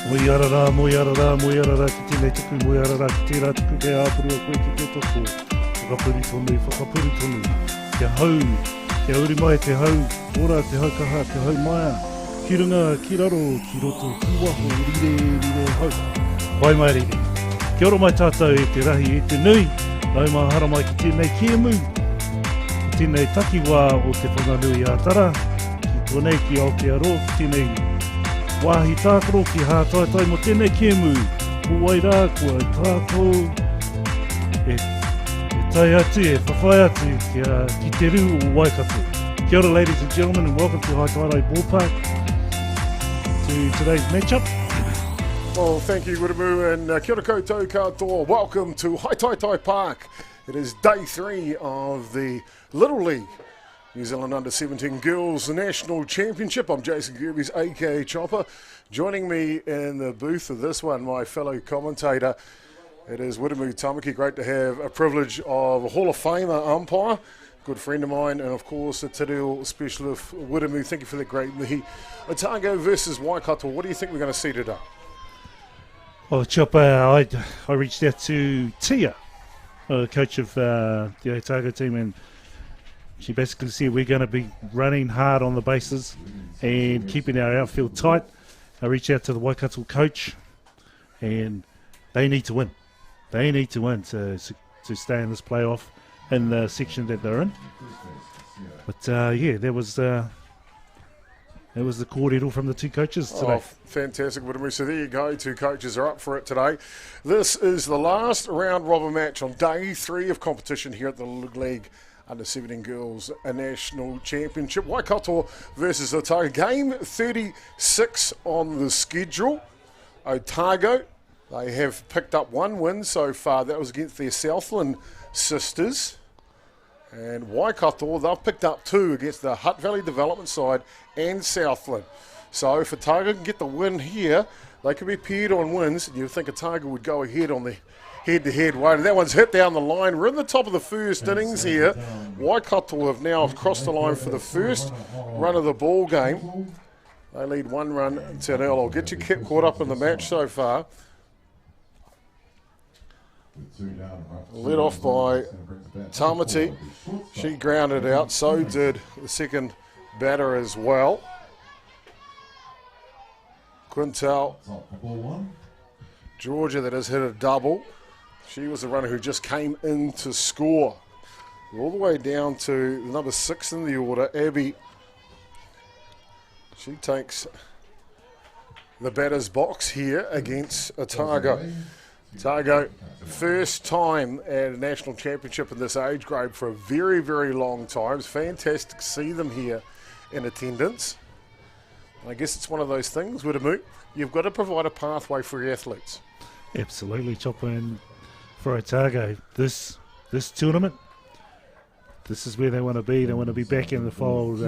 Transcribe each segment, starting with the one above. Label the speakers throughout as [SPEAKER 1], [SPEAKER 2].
[SPEAKER 1] Mui arara, ki tēnei tuku, mui arara, ki tērā tuku, kei āpuru a koe ki te toko. Whakapuri tonu. Te hau, te auri mai te hau, ora te hau kaha, te hau maia. Ki runga, ki raro, ki roto, ki waho, rire hau. Pai mai rire. Kia ora mai tātou e te rahi e te nui. Nau mahara mai ki tēnei kiemu. Ki tēnei takiwā o te whanganui ātara. Ki tōnei ki Aotearoa, ki tēnei wāhi tākaro ki Hataitai mo tēnei kiemu. Ko wairā, kua tātou. E tai atu, e whawhai atu ki te rū o Waikato. Kia ora ladies and gentlemen and welcome to Hataitai Ballpark. To today's matchup.
[SPEAKER 2] Well, thank you, Wiremu, and kia ora koutou katoa. Welcome to Hataitai Park. It is day 3 of the Little League New Zealand Under-17 Girls National Championship. I'm Jason Gerbies, aka Chopper. Joining me in the booth of this one, my fellow commentator, it is Wiremu Tamaki. Great to have a privilege of a Hall of Famer umpire, good friend of mine, and of course the Te Reo specialist, Wiremu. Thank you for that great mihi. Otago versus Waikato. What do you think we're going to see today?
[SPEAKER 1] Well, Chopper, I reached out to Tia, coach of the Otago team, and she basically said we're going to be running hard on the bases and keeping our outfield tight. I reached out to the Waikato coach, and they need to win. They need to win to stay in this playoff in the section that they're in. But there was the kōrero from the two coaches today.
[SPEAKER 2] Oh, fantastic. So there you go. Two coaches are up for it today. This is the last round robin match on day 3 of competition here at the League Under-17 Girls National Championship. Waikato versus Otago. Game 36 on the schedule. Otago, they have picked up 1 win so far. That was against their Southland sisters. And Waikato, they've picked up 2 against the Hutt Valley Development side and Southland. So if Otago can get the win here, they could be paired on wins. You'd think Otago would go ahead on the head-to-head way. That one's hit down the line. We're in the top of the first innings here. Waikato have now crossed the line for the first run of the ball game. They lead 1 run to 0. I'll get you caught up in the match so far. Led off by Tamati. She grounded out. So did the second batter as well. Quintel. Georgia, that has hit a double. She was the runner who just came in to score. All the way down to number 6 in the order, Abby. She takes the batter's box here against Otago. Otago, first time at a national championship in this age grade for a very, very long time. It's fantastic to see them here in attendance. I guess it's one of those things, Wiremu, you've got to provide a pathway for your athletes.
[SPEAKER 1] Absolutely, Chopper, and for Otago, this tournament, this is where they want to be. They want to be back in the fold,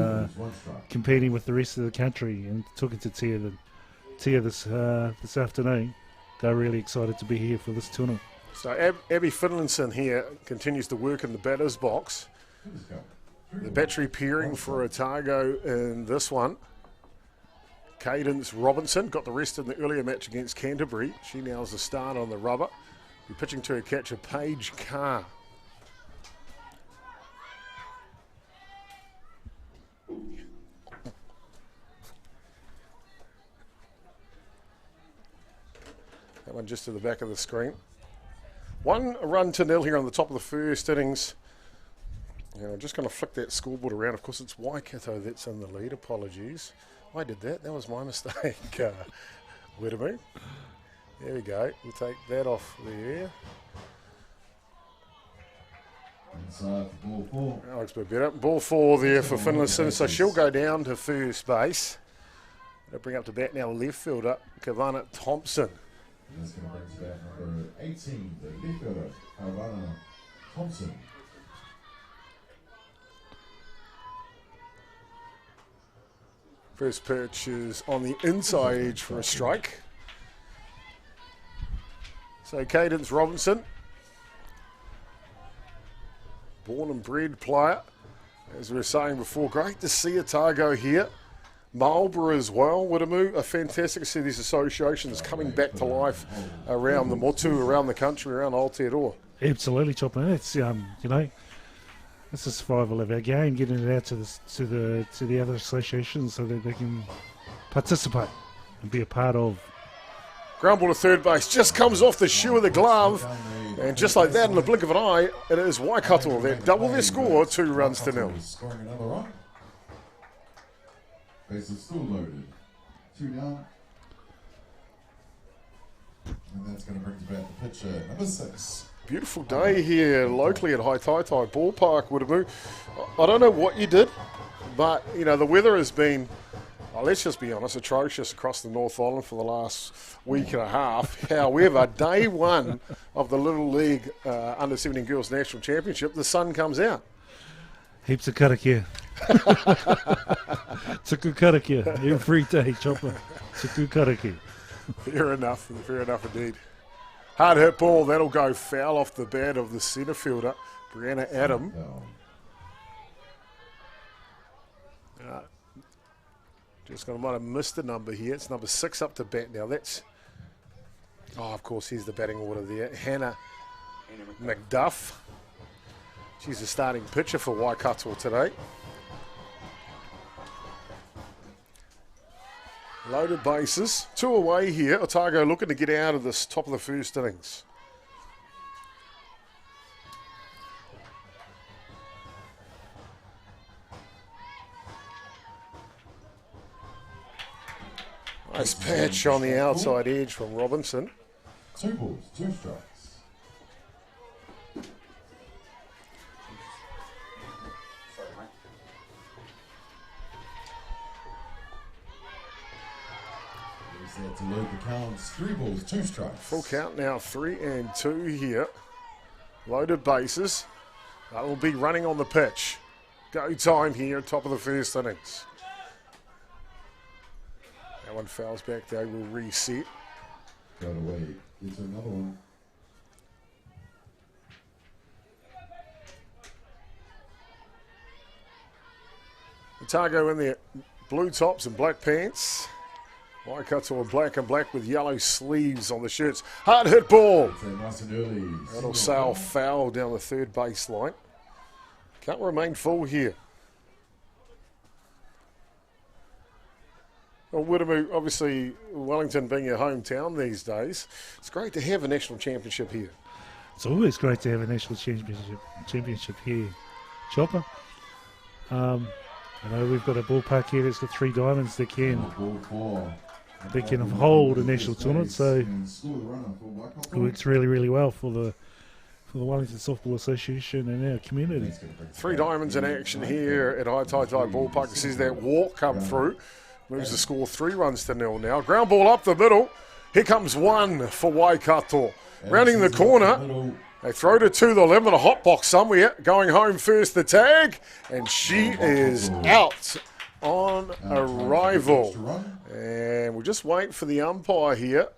[SPEAKER 1] competing with the rest of the country. And talking to Tia this afternoon, they're really excited to be here for this tournament.
[SPEAKER 2] So Abby Finlinson here continues to work in the batter's box. The battery pairing for Otago in this one. Cadence Robinson got the rest in the earlier match against Canterbury. She now has the start on the rubber. We're pitching to her catcher, Paige Carr. That one just to the back of the screen. 1 run to 0 here on the top of the first innings. And I'm just going to flick that scoreboard around. Of course, it's Waikato that's in the lead. Apologies. I did that. That was my mistake. Wiremu. There we go. We'll take that off there.
[SPEAKER 3] Ball 4.
[SPEAKER 2] That looks a bit better. Ball 4 there for Finlayson. So she'll go down to first base. They'll bring up to bat now left fielder, Kavana Thompson.
[SPEAKER 3] That's going to bring us back number 18, the left fielder, Kavana Thompson.
[SPEAKER 2] First pitch is on the inside edge for a strike. So Cadence Robinson, born and bred player, as we were saying before, great to see Otago here. Marlborough as well, Wiremu, are fantastic to see these associations coming back to life around the motu, around the country, around Aotearoa.
[SPEAKER 1] Absolutely, Chopper. It's you know, it's the survival of our game, getting it out to the other associations so that they can participate and be a part of.
[SPEAKER 2] Ground ball to third base, just comes off the shoe of the glove, and just like that, in the blink of an eye, it is Waikato that double their score, 2 runs to nil.
[SPEAKER 3] Scoring another run. Bases still loaded. 2 down. And that's going to bring us back the pitcher, number 6.
[SPEAKER 2] Beautiful day here locally at Hataitai Ballpark, Wiremu. I don't know what you did, but you know the weather has been, let's just be honest, atrocious across the North Island for the last week and a half. However, day 1 of the Little League Under-17 Girls National Championship, the sun comes out.
[SPEAKER 1] Heaps of karakia. Tuku karakia every day, Chopper. Tuku karakia.
[SPEAKER 2] Fair enough indeed. Hard hit ball, that'll go foul off the bat of the centre fielder, Brianna Adam. Just going to might have missed the number here. It's number 6 up to bat now. That's, of course, here's the batting order there. Hannah McDuff. She's the starting pitcher for Waikato today. Loaded bases. 2 away here. Otago looking to get out of this top of the first innings. Nice patch on the outside edge from Robinson.
[SPEAKER 3] 2 balls, 2 strikes. To load the counts, 3 balls, 2 strikes.
[SPEAKER 2] Full count now, 3-2 here. Loaded bases. That will be running on the pitch. Go time here, top of the first innings. That one fouls back, they will reset.
[SPEAKER 3] Got away, into another one.
[SPEAKER 2] Otago in their blue tops and black pants. Waikato in black and black with yellow sleeves on the shirts. Hard hit ball.
[SPEAKER 3] Nice and early.
[SPEAKER 2] That'll sail foul down the third base line. Can't remain full here. Well, Wiremu, obviously Wellington being your hometown these days, it's great to have a national championship here.
[SPEAKER 1] It's always great to have a national championship here, Chopper. I know we've got a ballpark here that's got 3 diamonds that can hold a national tournament, so it works really, really well for the Wellington Softball Association and our community.
[SPEAKER 2] 3 diamonds in action here at Hataitai Ballpark. This is that walk come through. Moves the score 3 runs to nil now. Ground ball up the middle. Here comes 1 for Waikato. Rounding the corner. They throw it to the limit, a hot box somewhere. Going home first, the tag. And she is out on arrival. And we'll just wait for the umpire here.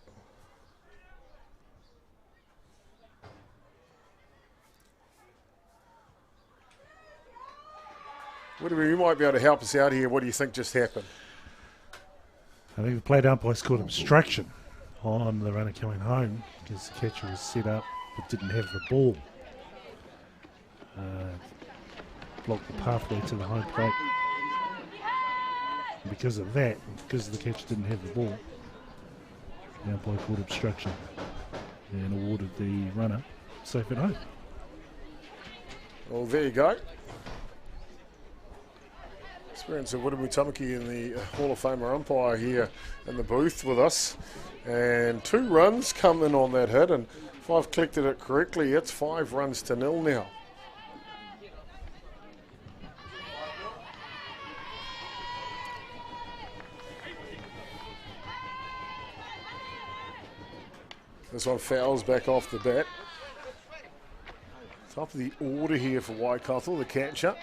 [SPEAKER 2] You might be able to help us out here. What do you think just happened?
[SPEAKER 1] I think the plate umpire scored obstruction on the runner coming home because the catcher was set up but didn't have the ball. Blocked the pathway to the home plate. And because of that, because the catcher didn't have the ball, the umpire called obstruction and awarded the runner safe at home.
[SPEAKER 2] Well, there you go. Experience of Wiremu Tamaki in the Hall of Famer umpire here in the booth with us. And 2 runs come in on that hit, and if I've collected it correctly, it's 5 runs to nil now. This one fouls back off the bat. Top of the order here for Waikato, the catcher.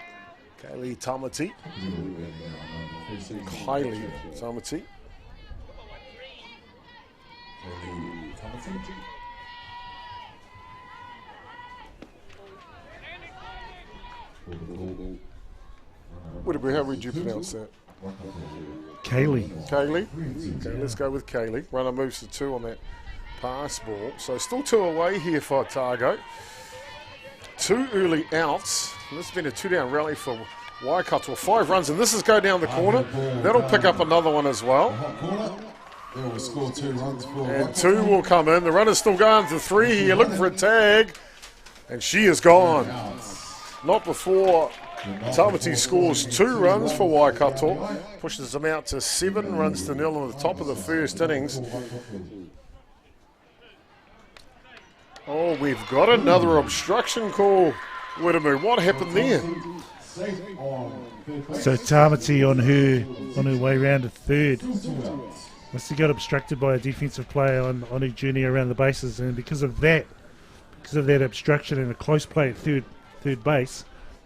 [SPEAKER 2] Kylie Tamati. How would you pronounce that?
[SPEAKER 1] Kaylee.
[SPEAKER 2] Kaylee. Okay, let's go with Kaylee. Runner moves to 2 on that pass ball. So still 2 away here for Otago. 2 early outs. This has been a 2-down rally for Waikato. 5 runs, and this is go down the corner. That'll pick up another one as well.
[SPEAKER 3] They will score 2 runs for
[SPEAKER 2] And 2 will come in. The runner's still going to 3 here, looking for a tag. And she is gone. Not before Tamati scores 2 runs for Waikato. Pushes them out to 7 runs to 0 at the top of the first innings. Oh, we've got another obstruction call. Widemu, what happened there?
[SPEAKER 1] So Tamati on her way round to third. Must have got obstructed by a defensive player on her journey around the bases, and because of that obstruction and a close play at third base,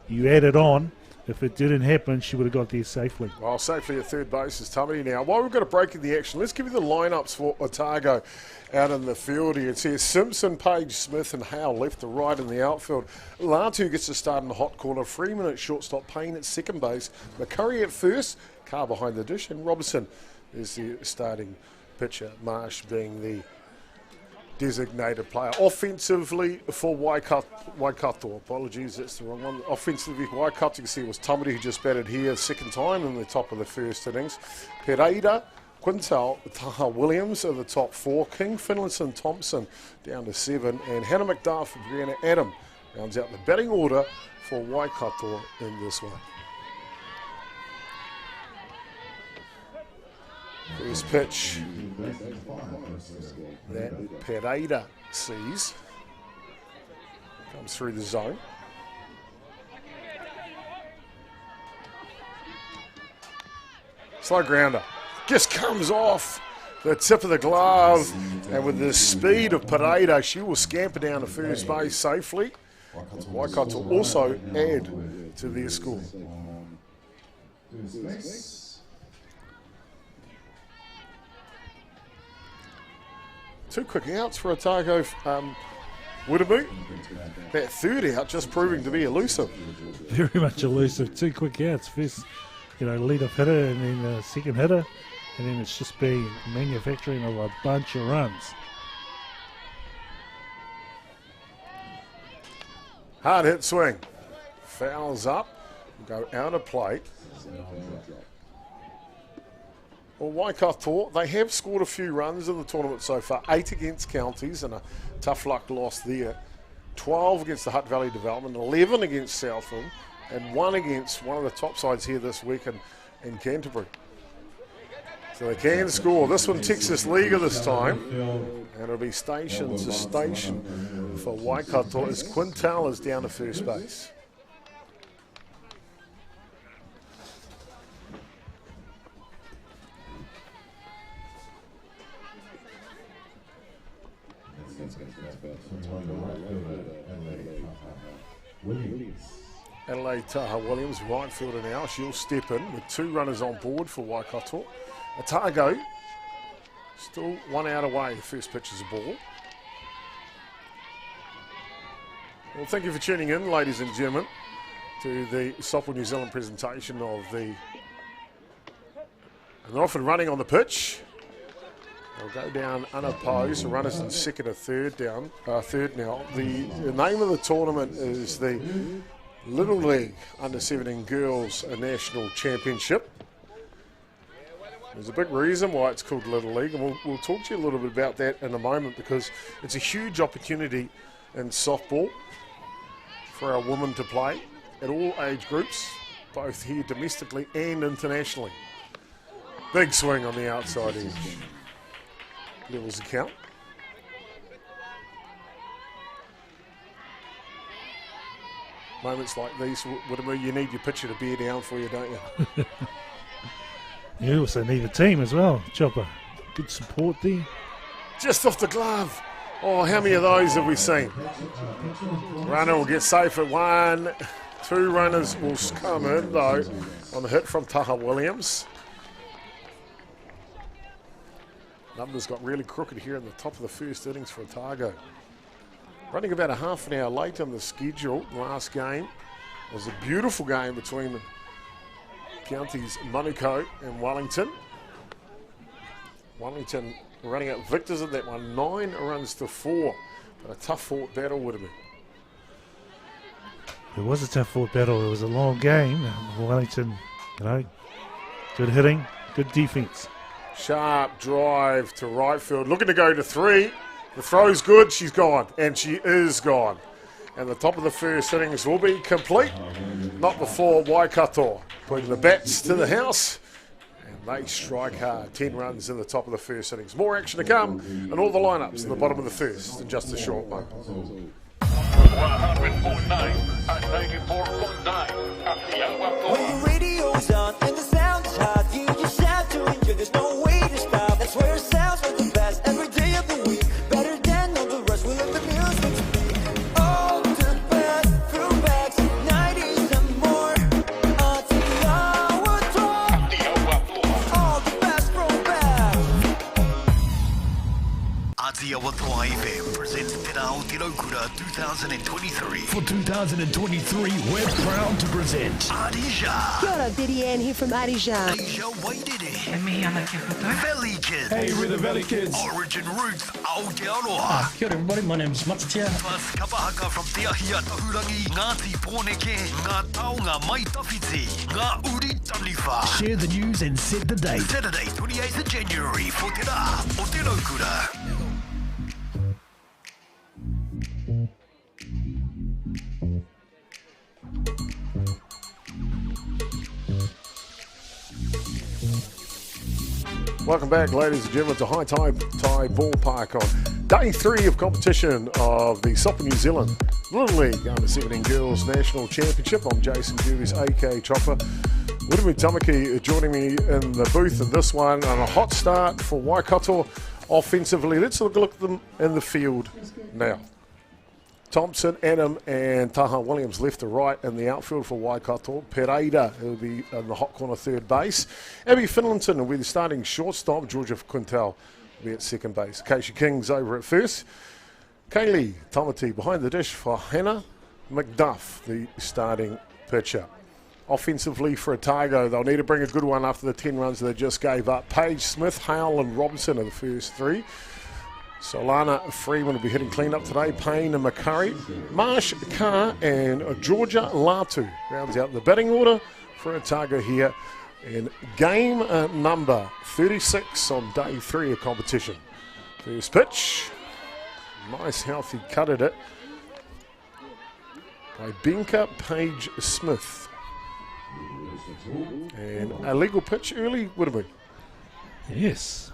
[SPEAKER 1] you add it on. If it didn't happen, she would have got there safely.
[SPEAKER 2] Well, safely at third base is Tamati now. While we've got a break in the action, let's give you the lineups for Otago out in the field here. It's here Simpson, Page, Smith and Howell left to right in the outfield. Latu gets to start in the hot corner. Freeman at shortstop, Payne at second base, McCurry at first, Carr behind the dish, and Robertson is the starting pitcher, Marsh being the designated player. Offensively for Waikato, apologies, that's the wrong one. Offensively for Waikato, you can see it was Tamati who just batted here second time in the top of the first innings. Pereira, Quintal, Taha Williams are the top 4. King, Finlayson, Thompson down to 7. And Hannah McDuff and Brianna Adam rounds out the batting order for Waikato in this one. First pitch that Pereira sees comes through the zone. Slow grounder. Just comes off the tip of the glove, and with the speed of Pereira, she will scamper down to first base safely. Waikato also add to their score. Two quick outs for Otago. Widemu. That third out just proving to be elusive.
[SPEAKER 1] Very much elusive. 2 quick outs. First, lead-off hitter, and then the second hitter, and then it's just been manufacturing of a bunch of runs.
[SPEAKER 2] Hard hit swing. Fouls up. Go out of play. Well, Waikato, they have scored a few runs in the tournament so far. 8 against Counties and a tough luck loss there. 12 against the Hutt Valley Development, 11 against Southland, and 1 against one of the top sides here this week in Canterbury. So they can score. This one Texas Liga this time. And it'll be station to station for Waikato as Quintal is down to first base. Adelaide Taha Williams, right fielder now. She'll step in with 2 runners on board for Waikato. Otago still 1 out away. The first pitch is a ball. Well, thank you for tuning in, ladies and gentlemen, to the Softball New Zealand presentation of the. And they're off and running on the pitch. They'll go down unopposed. The runners in second or third now. The name of the tournament is the Little League Under-17 Girls National Championship. There's a big reason why it's called Little League, and we'll talk to you a little bit about that in a moment, because it's a huge opportunity in softball for our women to play at all age groups, both here domestically and internationally. Big swing on the outside edge. Levels the count. Moments like these, you need your pitcher to bear down for you, don't you?
[SPEAKER 1] You also need a team as well, Chopper. Good support there.
[SPEAKER 2] Just off the glove. Oh, how many of those have we seen? Runner will get safe at 1. 2 runners will come in, though, on the hit from Taha Williams. Numbers got really crooked here in the top of the first innings for Otago. Running about a half an hour late on the schedule. Last game was a beautiful game between counties Manukau and Wellington. Wellington running out victors in that one, 9 runs to 4. But a tough fought battle would have been.
[SPEAKER 1] It was a tough fought battle. It was a long game. Wellington, good hitting, good defence.
[SPEAKER 2] Sharp drive to right field, looking to go to 3. The throw's good, she's gone, and she is gone. And the top of the first innings will be complete. Not before Waikato putting the bats to the house. And they strike hard. 10 runs in the top of the first innings. More action to come, and all the lineups in the bottom of the first in just a short moment.
[SPEAKER 4] 100.9 and 94.9 at the Waikato.
[SPEAKER 5] When the radio's on and the sound is hot, you just have to enjoy. There's no way to stop. That's where it sounds like the best every day of the week. Better than all the rest. We let the music speak. All the best throwbacks, 90s and more. All the best throwbacks.
[SPEAKER 6] Aotearoa FM presents Te Rao Te Raukura 2023. For 2023, we're proud to present Arija.
[SPEAKER 7] Kia ora, Diddy Ann here from Arija.
[SPEAKER 6] Asia Wairere.
[SPEAKER 8] Valley
[SPEAKER 6] Valley Kids.
[SPEAKER 8] Hey, we're the Valley Kids.
[SPEAKER 6] Origin Roots Aotearoa.
[SPEAKER 8] Kia ora everybody, my name's Matatia.
[SPEAKER 6] Plus kapahaka from Te Ahia Tahurangi, Ngāti Pōneke, Ngā Taonga Maitawhiti, Ngā Uri Taniwha. Share the news and set the date. Saturday, 28th of January, for Te Rā o Te Raukura.
[SPEAKER 2] Welcome back, ladies and gentlemen, to Hataitai Ballpark on day 3 of competition of the Sopa New Zealand Little League U17 Girls National Championship. I'm Jason Jervis, aka Chopper. Wiremu Tamaki joining me in the booth in this one, and a hot start for Waikato offensively. Let's look at them in the field now. Thompson, Adam and Taha Williams left to right in the outfield for Waikato. Pereira will be in the hot corner third base. Abby Finlayton will be the starting shortstop. Georgia Quintal will be at second base. Keisha King's over at first. Kaylee Tamati behind the dish for Hannah McDuff, the starting pitcher. Offensively for Otago, they'll need to bring a good one after the 10 runs they just gave up. Paige Smith, Hale and Robinson are the first 3. Solana Freeman will be hitting clean up today. Payne and McCurry. Marsh Carr and Georgia Latu rounds out the batting order for Otago here in game number 36 on day 3 of competition. First pitch. Nice healthy cut at it by Benka Paige Smith. And a legal pitch early, would it be?
[SPEAKER 1] Yes.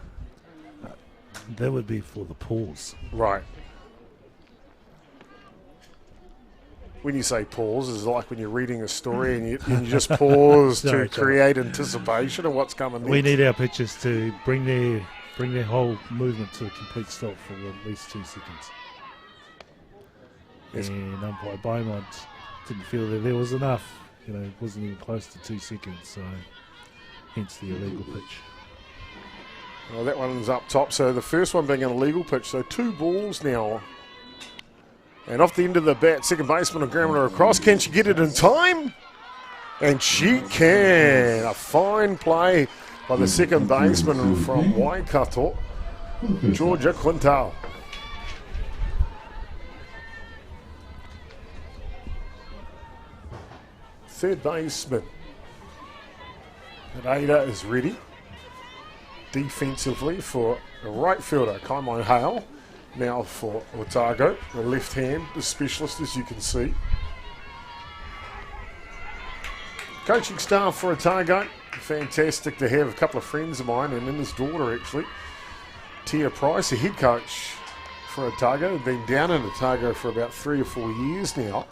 [SPEAKER 1] That would be for the pause.
[SPEAKER 2] Right. When you say pause, it's like when you're reading a story and you just pause
[SPEAKER 1] Sorry,
[SPEAKER 2] to create anticipation of what's coming next.
[SPEAKER 1] We need our pitchers to bring their whole movement to a complete stop for at least 2 seconds.
[SPEAKER 2] Yes.
[SPEAKER 1] And umpire Beaumont didn't feel that there was enough. It wasn't even close to 2 seconds, so hence the illegal pitch.
[SPEAKER 2] Well, that one's up top, so the first one being an illegal pitch, so 2 balls now. And off the end of the bat, second baseman will ground her across. Can she get it in time? And she can. A fine play by the second baseman from Waikato, Georgia Quintal. Third baseman, Pereira is ready. Defensively for the right fielder, Kaimai Hale. Now for Otago, the left hand, the specialist, as you can see. Coaching staff for Otago, fantastic to have a couple of friends of mine, and his daughter actually. Tia Price, the head coach for Otago, been down in Otago for about 3 or 4 years now.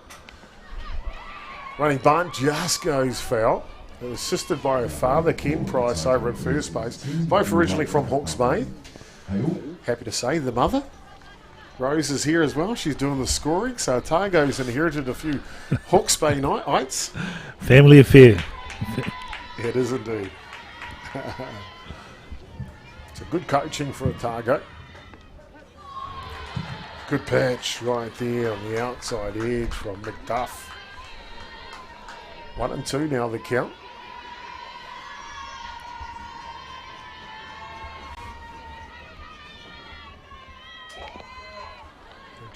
[SPEAKER 2] Running bunt just goes foul. Assisted by her father, Ken Price, over at first base. Both originally from Hawke's Bay. Happy to say the mother, Rose, is here as well. She's doing the scoring. So Otago's inherited a few Hawke's Bay nights.
[SPEAKER 1] Family affair.
[SPEAKER 2] It is indeed. It's a good coaching for Otago. Good patch right there on the outside edge from McDuff. 1-2 now the count.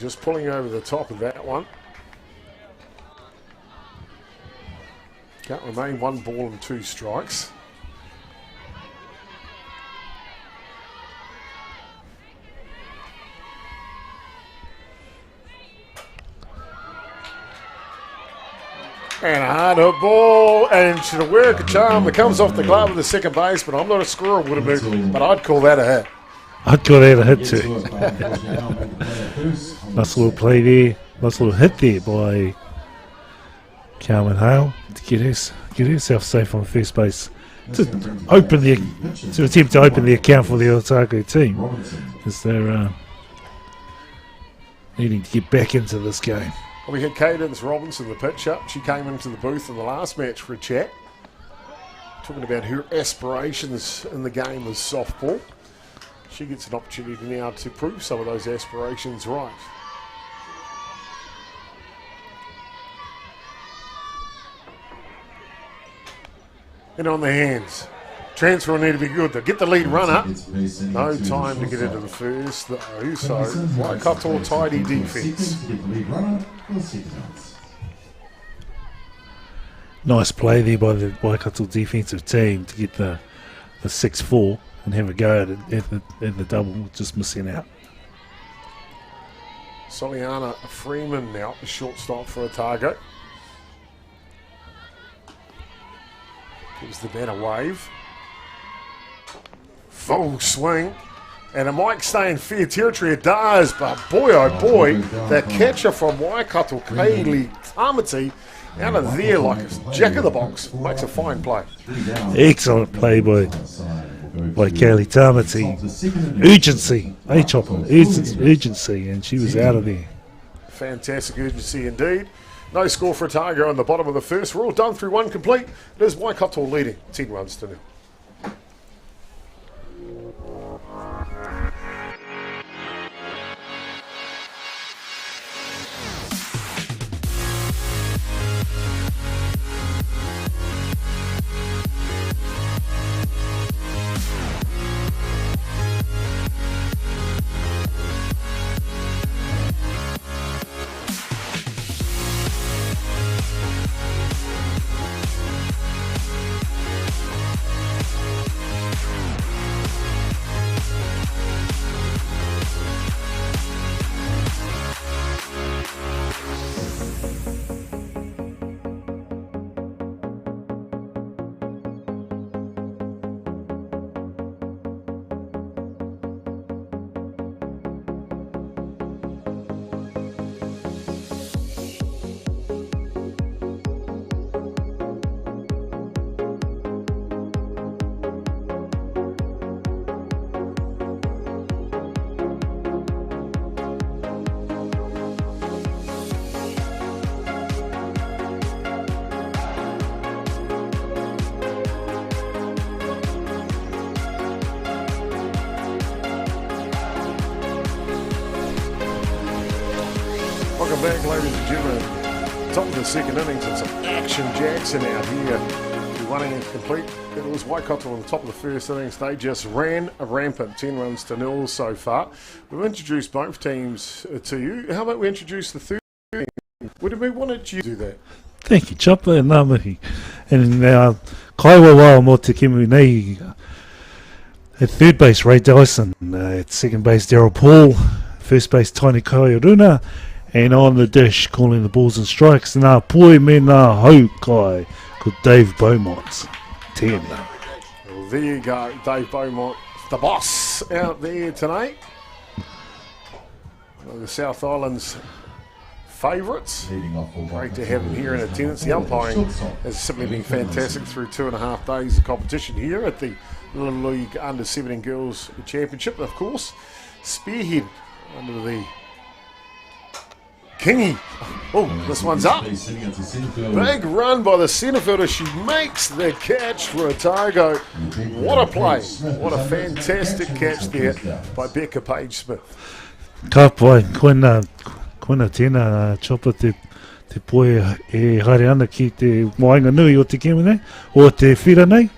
[SPEAKER 2] just pulling over the top of that one. Can't remain 1 ball and 2 strikes. And a hard hit ball, and should work a charm that comes off the glove of the second baseman. I'm not a scorer, would have been, but I'd call that a hit.
[SPEAKER 1] I'd call that a hit too. Nice little play there. Nice little hit there by Carmen Hale to get herself safe on first base. To attempt to open the account for the Otago team, as they're needing to get back into this game.
[SPEAKER 2] We had Cadence Robinson, the pitcher. She came into the booth in the last match for a chat, talking about her aspirations in the game as softball. She gets an opportunity now to prove some of those aspirations right. And on the hands. Transfer will need to be good. They'll get the lead runner. No time to get into the first, though. So, Waikato tidy defence.
[SPEAKER 1] Nice play there by the Waikato defensive team to get the 6-4 and have a go at the double, just missing out.
[SPEAKER 2] Soliana Freeman now, the shortstop for Otago. Gives the bat a wave. Full swing. And it might stay in fair territory. It does, but boy, oh boy, the catcher from Waikato, Kaylee Tamati, out of there like a jack of the box. Makes a fine play.
[SPEAKER 1] Excellent play by Kaylee Tamati. Urgency. A-chopper. Urgency, and she was out of there.
[SPEAKER 2] Fantastic urgency indeed. No score for Otago on the bottom of the first. We're all done through 1 complete. It is Waikato leading 10 runs to 0. Welcome back, ladies and gentlemen. Top of the second innings and some action Jackson out here. Running complete. It was Waikato on the top of the first innings. They just ran a rampant 10 runs to 0 so far. We've introduced both teams to you. How about we introduce the third team? Why don't you do that?
[SPEAKER 1] Thank you, Chopper and Namahi. And now, Kaiwa Wao mo te kimu nei. At third base, Ray Dyson. At second base, Daryl Paul. First base, Tiny Kaioruna. And on the dish, calling the balls and strikes, nā poi me nā hau kai, called Dave Beaumont. 10.
[SPEAKER 2] Well, there you go, Dave Beaumont, the boss out there tonight. One of the South Island's favourites. Great to have him here in attendance. The umpiring has simply been fantastic through 2.5 days of competition here at the Little League Under-17 Girls Championship. Of course, spearhead under the Kingy. Oh, this one's up. Big run by the centre fielder. She makes the catch for Otago. What a play. What a fantastic catch there by Becca Page-Smith.
[SPEAKER 1] Ka pai, koina tēnā Chopper te poe e haere ana ki te moainga nui o te keme nei, o te whira nei,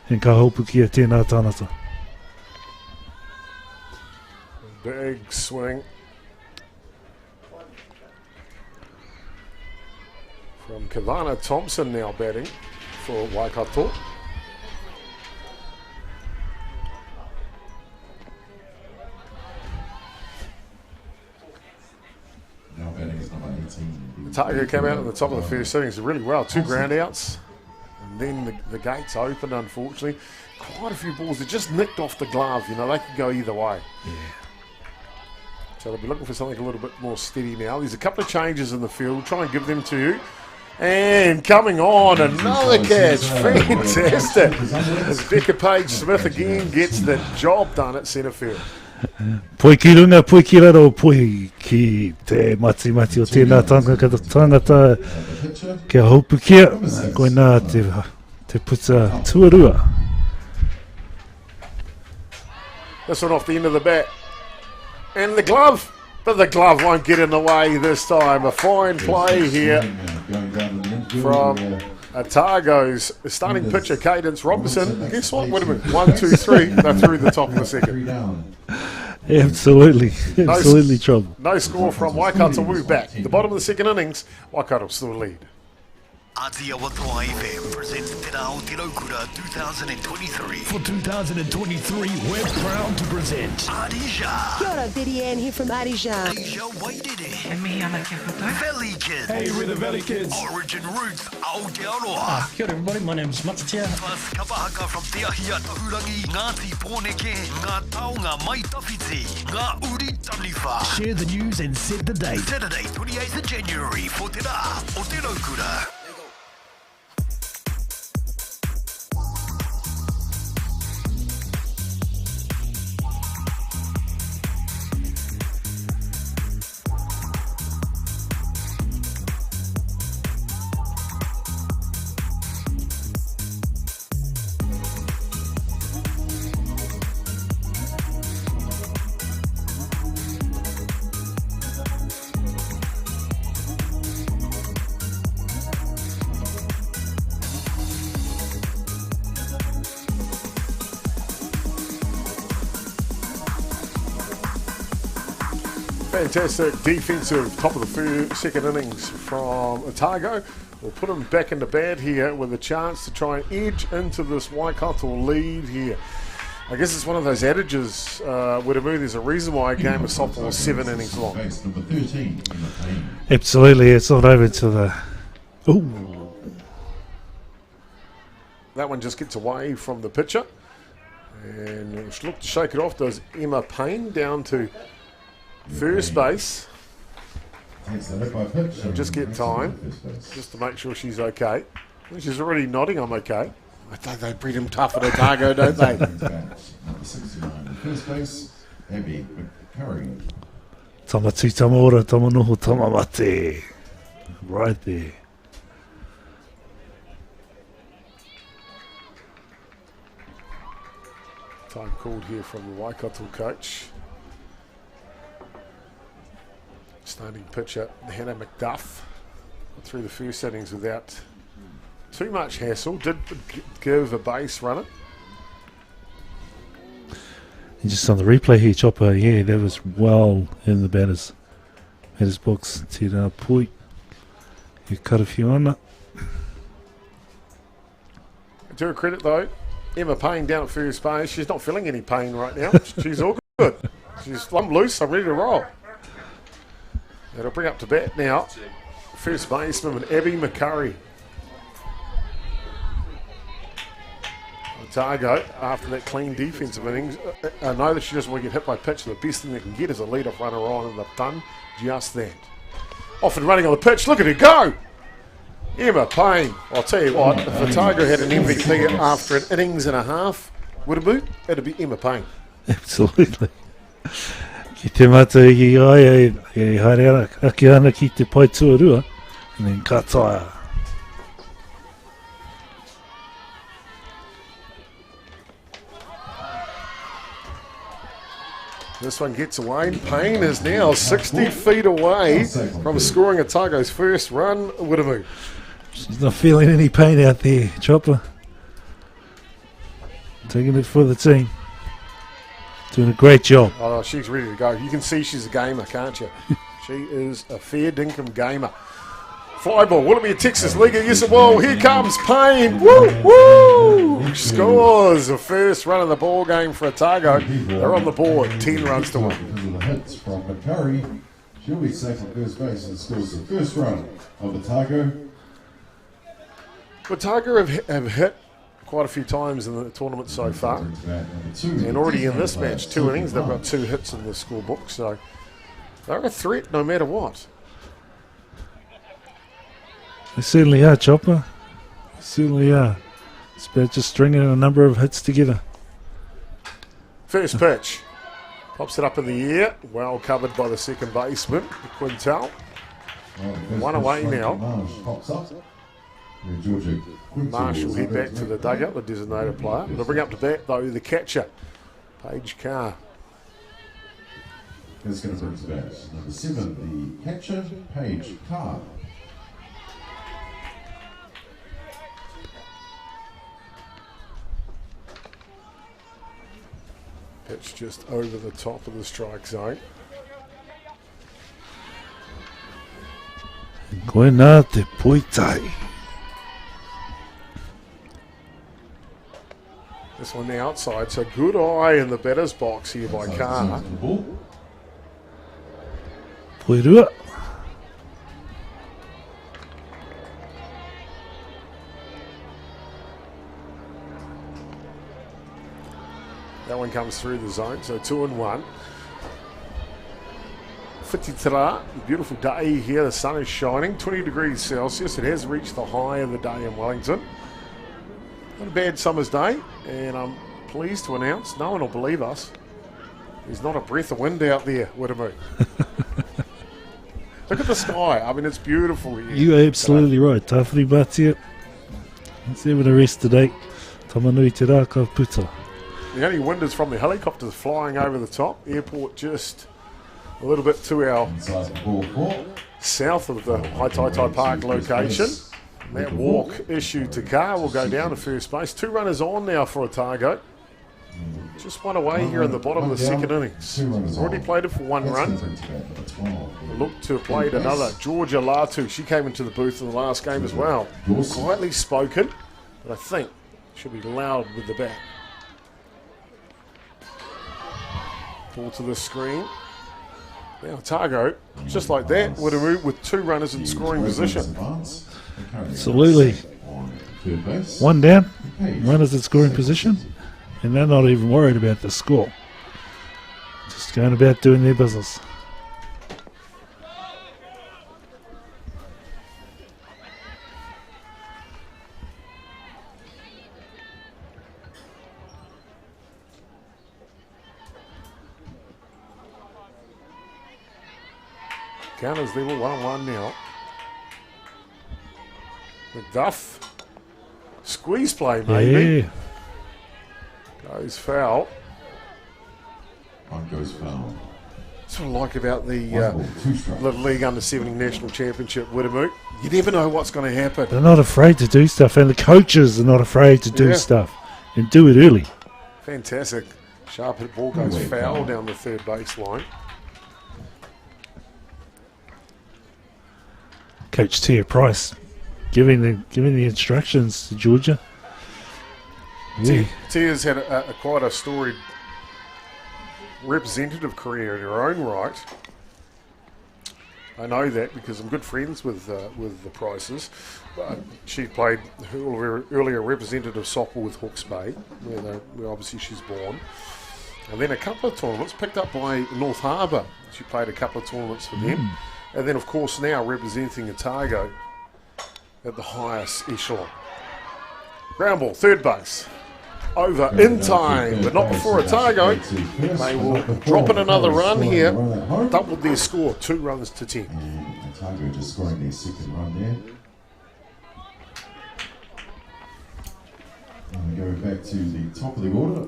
[SPEAKER 1] and ka hopu kia tēnā tānata.
[SPEAKER 2] Big swing. from Kavana Thompson now batting for Waikato.
[SPEAKER 3] Now batting is number 18.
[SPEAKER 2] Otago came out in the top of the first innings really well. 2 ground outs. And then the gates opened, unfortunately. Quite a few balls that just nicked off the glove. You know, they could go either way.
[SPEAKER 1] Yeah.
[SPEAKER 2] So they'll be looking for something a little bit more steady now. There's a couple of changes in the field. Try and give them to you. And coming on, another catch. Fantastic. As Becca Page Smith again gets the job done at centre field.
[SPEAKER 1] Poi ki runga, poi ki raro, poi ki te mati o tēnā tangata kia haupu kia. Koe nā te puta tuarua.
[SPEAKER 2] This one off the end of the bat. And the glove. But the glove won't get in the way this time. A fine play here from Otago's starting pitcher, Cadence Robinson. Guess what? Wait a minute. 1, 2, 3. They're through the top of the second.
[SPEAKER 1] Absolutely. Absolutely trouble.
[SPEAKER 2] No score from Waikato. We'll be back. The bottom of the second innings, Waikato still lead.
[SPEAKER 6] Atia Watoa FM presents Te Rao Te Raukura 2023. For 2023, we're proud to present Arija.
[SPEAKER 7] Kia ora, Betty Ann here from Arija.
[SPEAKER 6] Asia Waidere.
[SPEAKER 8] E mihi ana kia koutou.
[SPEAKER 6] Valley Kids.
[SPEAKER 8] Hey, we're the Valley Kids.
[SPEAKER 6] Origin Roots Aotearoa.
[SPEAKER 8] Kia ora everybody, my name's Matatia.
[SPEAKER 6] Plus kapahaka from Te Ahia Tahurangi, Ngāti Pōneke, Ngā Taonga Mai Tawhiti, Ngā Uri Taniwha. Share the news and set the date. Saturday, 28th of January, for Te Rā o Te Raukura.
[SPEAKER 2] Fantastic defensive top of the second innings from Otago. We'll put him back into bat here with a chance to try and edge into this Waikato lead here. I guess it's one of those adages, Widamu, there's a reason why a game of softball is 7 innings long.
[SPEAKER 1] Absolutely. It's not over to the... Ooh.
[SPEAKER 2] That one just gets away from the pitcher. And look to shake it off, does Emma Payne down to first base. Just get time, just to make sure she's okay. She's already nodding, I'm okay. I think they breed him tough at Otago, don't they?
[SPEAKER 3] Number 69, first base, Abby McCurry.
[SPEAKER 1] Tamatu tamora, tamanoho tamamate. Right there.
[SPEAKER 2] Time called here from the Waikato coach. Starting pitcher Hannah McDuff through the first innings without too much hassle. Did give a base runner.
[SPEAKER 1] And just on the replay here, Chopper, yeah, that was well in the batter's box. Tira pui. You cut a few on that.
[SPEAKER 2] To her credit though, Emma Payne down at first base. She's not feeling any pain right now. She's all good. I'm loose. I'm ready to roll. It'll bring up to bat now. First baseman Abby McCurry. Otago, after that clean defensive innings, I know that she doesn't want to get hit by pitch. So the best thing they can get is a lead-off runner on, and they've done just that. Off and running on the pitch. Look at her go! Emma Payne. I'll tell you what, if Otago had an MVP after an innings and a half, would it be? It'd be Emma Payne.
[SPEAKER 1] Absolutely. Ki te mata i ki ai e haere ake ana ki te pai tuarua, and then ka taia.
[SPEAKER 2] This one gets away. Payne is now 60 feet away from scoring Otago's first run. Widamu.
[SPEAKER 1] She's not feeling any pain out there, Chopper. Taking it for the team. Doing a great job.
[SPEAKER 2] Oh, she's ready to go. You can see she's a gamer, can't you? She is a fair dinkum gamer. Fly ball. Will it be a Texas Leaguer? Yes, it will. Here comes Payne. Woo! Woo! Scores the first run of the ball game for Otago. They're on the board. 10 runs to 1.
[SPEAKER 3] Because of the hits from McCurry, she'll be safe on first base and scores the first run of Otago.
[SPEAKER 2] Otago have hit quite a few times in the tournament so far. And already in this match, 2 innings, they've got 2 hits in the scorebook. So they're a threat no matter what.
[SPEAKER 1] They certainly are, Chopper. They certainly are. It's about just stringing a number of hits together.
[SPEAKER 2] First pitch. Pops it up in the air. Well covered by the second baseman, Quintal. One away now. Marsh will head back to the dugout, the designated player. They'll bring up to bat, though, the catcher, Paige Carr.
[SPEAKER 3] Who's going to bring to bat? Number 7, the catcher, Paige Carr.
[SPEAKER 2] Pitch just over the top of the strike zone.
[SPEAKER 1] Koina te poitai.
[SPEAKER 2] This one the outside, so good eye in the batter's box here by Carr.
[SPEAKER 1] Poirua.
[SPEAKER 2] That one comes through the zone, so 2-1. Whititara, beautiful day here. The sun is shining, 20 degrees Celsius. It has reached the high of the day in Wellington. Not a bad summer's day, and I'm pleased to announce, no one will believe us, there's not a breath of wind out there, Wiramu. Look at the sky. I mean, it's beautiful here.
[SPEAKER 1] You are absolutely right. Tawhiri Batia. Let's have a rest today. Tamanui te rā ka puta.
[SPEAKER 2] The only wind is from the helicopters flying over the top. Airport just a little bit to our south of the Hataitai Park location. That walk issued to Carr will go down to first base. 2 runners on now for Otago. Just one away here in the bottom of the second innings. Already played it for 1 run. Looked to have played another. Georgia Latu, she came into the booth in the last game as well. Quietly spoken, but I think she'll be loud with the bat. Ball to the screen. Now Otago, just like that, would have moved with 2 runners in scoring position.
[SPEAKER 1] Absolutely. 1 down, runners in scoring position, and they're not even worried about the score. Just going about doing their business.
[SPEAKER 2] Counters level 1-1 now. McDuff. Squeeze play, maybe.
[SPEAKER 1] Yeah.
[SPEAKER 2] Goes foul.
[SPEAKER 3] One goes foul.
[SPEAKER 2] That's what I like about the Little League Under-17 National Championship, Wiramu. You never know what's going to happen.
[SPEAKER 1] They're not afraid to do stuff, and the coaches are not afraid to do stuff and do it early.
[SPEAKER 2] Fantastic. Sharp hit ball goes foul down the third baseline.
[SPEAKER 1] Coach Tia Price giving the instructions to Georgia. Yeah.
[SPEAKER 2] Tia's had quite a storied representative career in her own right. I know that because I'm good friends with the Prices. She played her earlier representative softball with Hawke's Bay, where obviously she's born. And then a couple of tournaments picked up by North Harbour. She played a couple of tournaments for them. And then, of course, now representing Otago at the highest echelon. Ground ball, third base. Over in time, but not before Otago. They will drop in another run here. Doubled their score, 2 runs to 10.
[SPEAKER 3] And Otago just scoring their second run there. And we go back to the top of the order.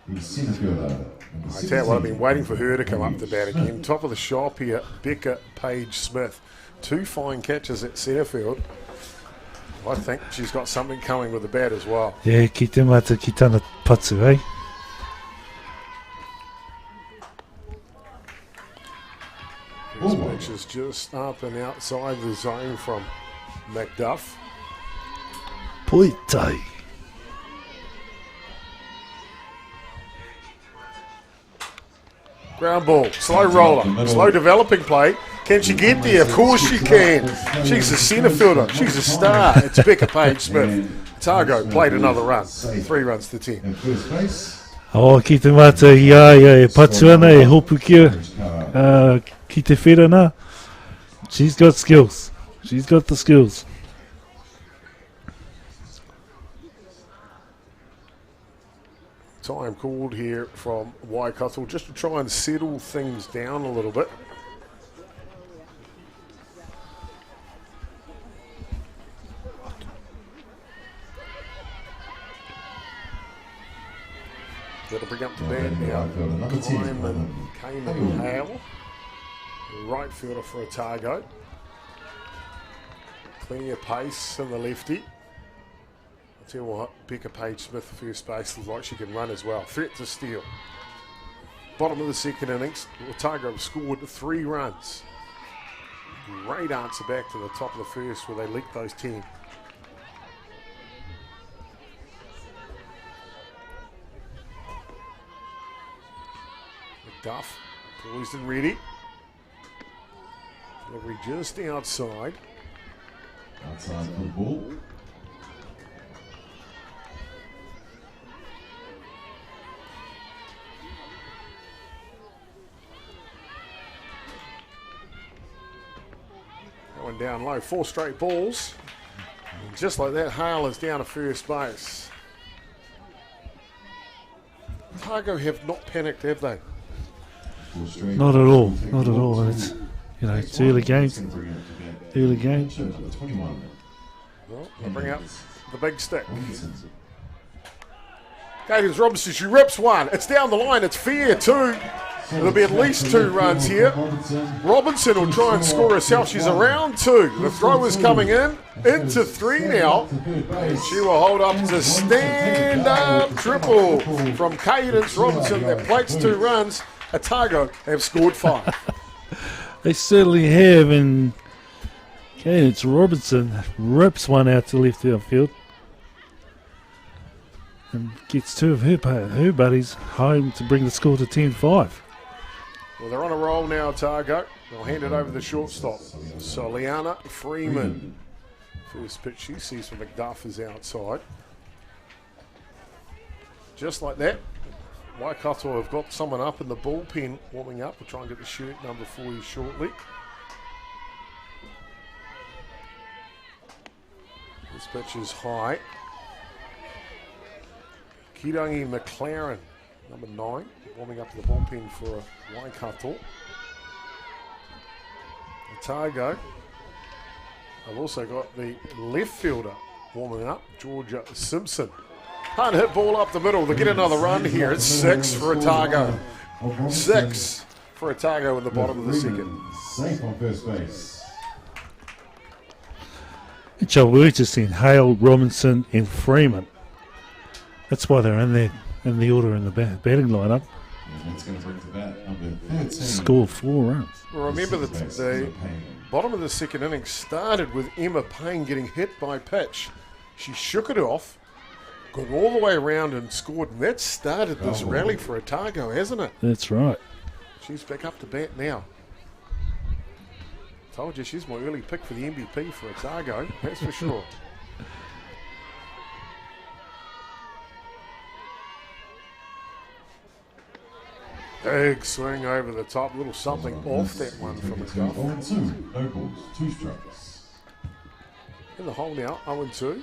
[SPEAKER 3] The centre fielder.
[SPEAKER 2] I tell you what, I've been waiting for her to come up to bat again. Top of the shop here, Becca Page Smith. 2 fine catches at centre field. I think she's got something coming with the bat as well.
[SPEAKER 1] Yeah, ki te mata ki tana patu, eh?
[SPEAKER 2] This pitch is just up and outside the zone from McDuff.
[SPEAKER 1] Poitai.
[SPEAKER 2] Ground ball, slow roller, slow developing play. Can she get there? Of course she can. She's a centre fielder. She's a star. It's Becca Page-Smith. Otago played another run. 3 runs to 10.
[SPEAKER 3] First base.
[SPEAKER 1] Oh, ki te mata ia e patu ana e hopu kia. Ki te whirana. She's got skills. She's got the skills.
[SPEAKER 2] Time called here from Waikato just to try and settle things down a little bit. Got to bring up the band now. Cayman Hale, right fielder for Otago. Plenty of pace in the lefty. I'll tell you what, Becca Page-Smith, first base, looks like she can run as well. Threat to steal. Bottom of the second innings, Otago have scored 3 runs. Great answer back to the top of the first where they leaked those 10. McDuff, poised and ready. Delivery just outside.
[SPEAKER 3] Outside the ball.
[SPEAKER 2] That one down low, 4 straight balls. And just like that, Hale is down to first base. Otago have not panicked, have they?
[SPEAKER 1] Not at all. Not at all. And it's, it's early games. Early games.
[SPEAKER 2] Well, they bring out the big stick. Cadence Robinson, she rips one. It's down the line. It's fair too. There'll be at least 2 runs here. Robinson will try and score herself. She's around 2. The throw is coming in. Into 3 now. And she will hold up to stand-up triple from Cadence Robinson that plates 2 runs. Otago have scored 5.
[SPEAKER 1] They certainly have, and Cadence Robinson rips one out to left outfield and gets 2 of her buddies home to bring the score to 10-5.
[SPEAKER 2] Well, they're on a roll now, Otago. They'll hand it over the shortstop. So Liana Freeman. First pitch she sees from McDuff is outside. Just like that, Waikato have got someone up in the bullpen warming up. We'll try and get the shirt number for you shortly. This pitch is high. Kirangi McLaren, number 9, warming up to the bullpen for Waikato. Otago have also got the left fielder warming up, Georgia Simpson. Hard hit ball up the middle. They get another run here. It's 6 for Otago. 6 for Otago in the bottom of the second.
[SPEAKER 3] Safe on first base.
[SPEAKER 1] And so we're just seeing Hale, Robinson, and Freeman. That's why they're in there in the order in the batting lineup.
[SPEAKER 3] And that's going to bring to bat number 13.
[SPEAKER 1] Score 4 runs.
[SPEAKER 2] Well, remember that the bottom of the second inning started with Emma Payne getting hit by pitch. She shook it off, got all the way around and scored, and that started this rally for Otago, hasn't it?
[SPEAKER 1] That's right.
[SPEAKER 2] She's back up to bat now. Told you she's my early pick for the MVP for Otago, that's for sure. Big swing over the top, little something off that one from McDuff.
[SPEAKER 3] 0-2, no balls, 2 strikes.
[SPEAKER 2] In the hole now, 0-2.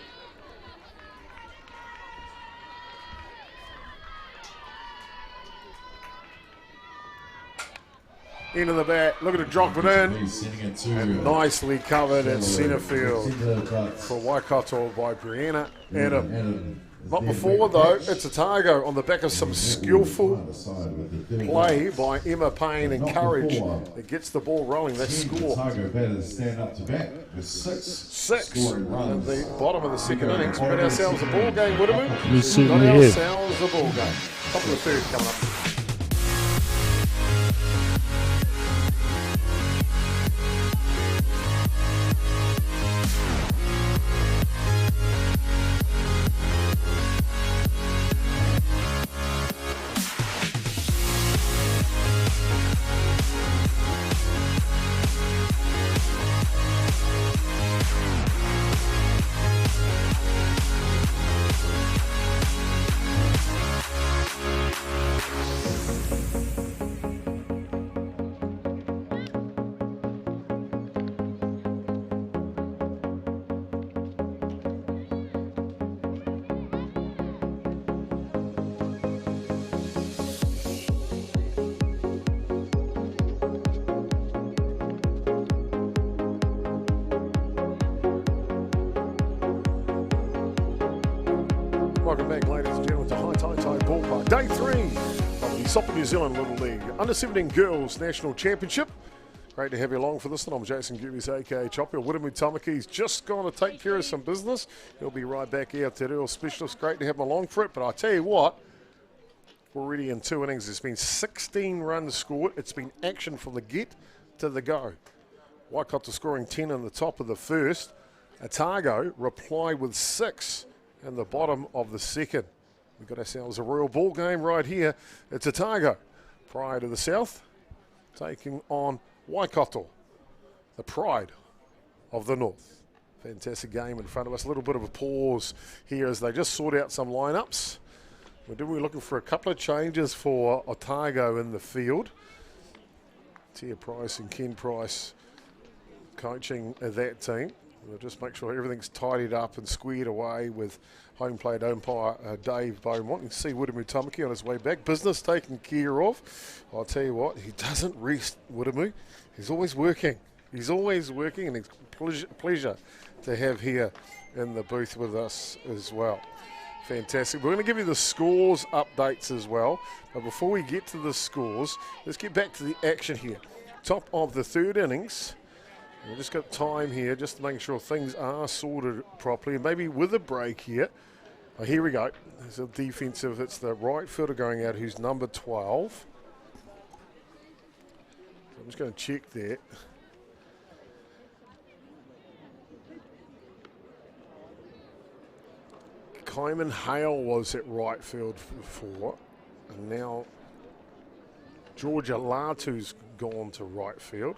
[SPEAKER 2] Into the bat, look at it drop it in.
[SPEAKER 3] He's sending it to
[SPEAKER 2] And nicely covered at centre field for Waikato by Brianna Adam. Not before though, it's Otago on the back of some skillful play by Emma Payne and courage that gets the ball rolling. That score.
[SPEAKER 3] Otago batters stand up to bat with 6
[SPEAKER 2] In
[SPEAKER 3] scoring runs.
[SPEAKER 2] the bottom of the second innings. We've got ourselves a ball game, Wooderman.
[SPEAKER 1] We certainly
[SPEAKER 2] Got
[SPEAKER 1] have.
[SPEAKER 2] ourselves a ball game. Top of the third coming up. Welcome back, ladies and gentlemen, to Hataitai Ballpark. Day 3 of the Soccer New Zealand Little League Under-17 Girls National Championship. Great to have you along for this one. I'm Jason Gubis, aka Chopper. Widemu Tamaki's just gone to take care of some business. He'll be right back here, Te Reo Specialist. Great to have him along for it. But I tell you what, already in 2 innings, there's been 16 runs scored. It's been action from the get to the go. Waikato scoring 10 in the top of the first. Otago replied with 6 in the bottom of the second. We've got ourselves a real ball game right here. It's Otago, pride of the south, taking on Waikato, the pride of the north. Fantastic game in front of us. A little bit of a pause here as they just sort out some lineups. We're looking for a couple of changes for Otago in the field. Tia Price and Ken Price coaching that team. We'll just make sure everything's tidied up and squared away with home plate umpire Dave Beaumont. You can see Widemu Tamaki on his way back. Business taken care of. I'll tell you what, he doesn't rest, Widemu. He's always working. He's always working, and it's pleasure to have here in the booth with us as well. Fantastic. We're going to give you the scores updates as well. But before we get to the scores, let's get back to the action here. Top of the third innings. We've just got time here just to make sure things are sorted properly. And maybe with a break here. Oh, here we go. There's a defensive. It's the right fielder going out who's number 12. I'm just going to check that. Kyman Hale was at right field before. And now Georgia Latu's gone to right field.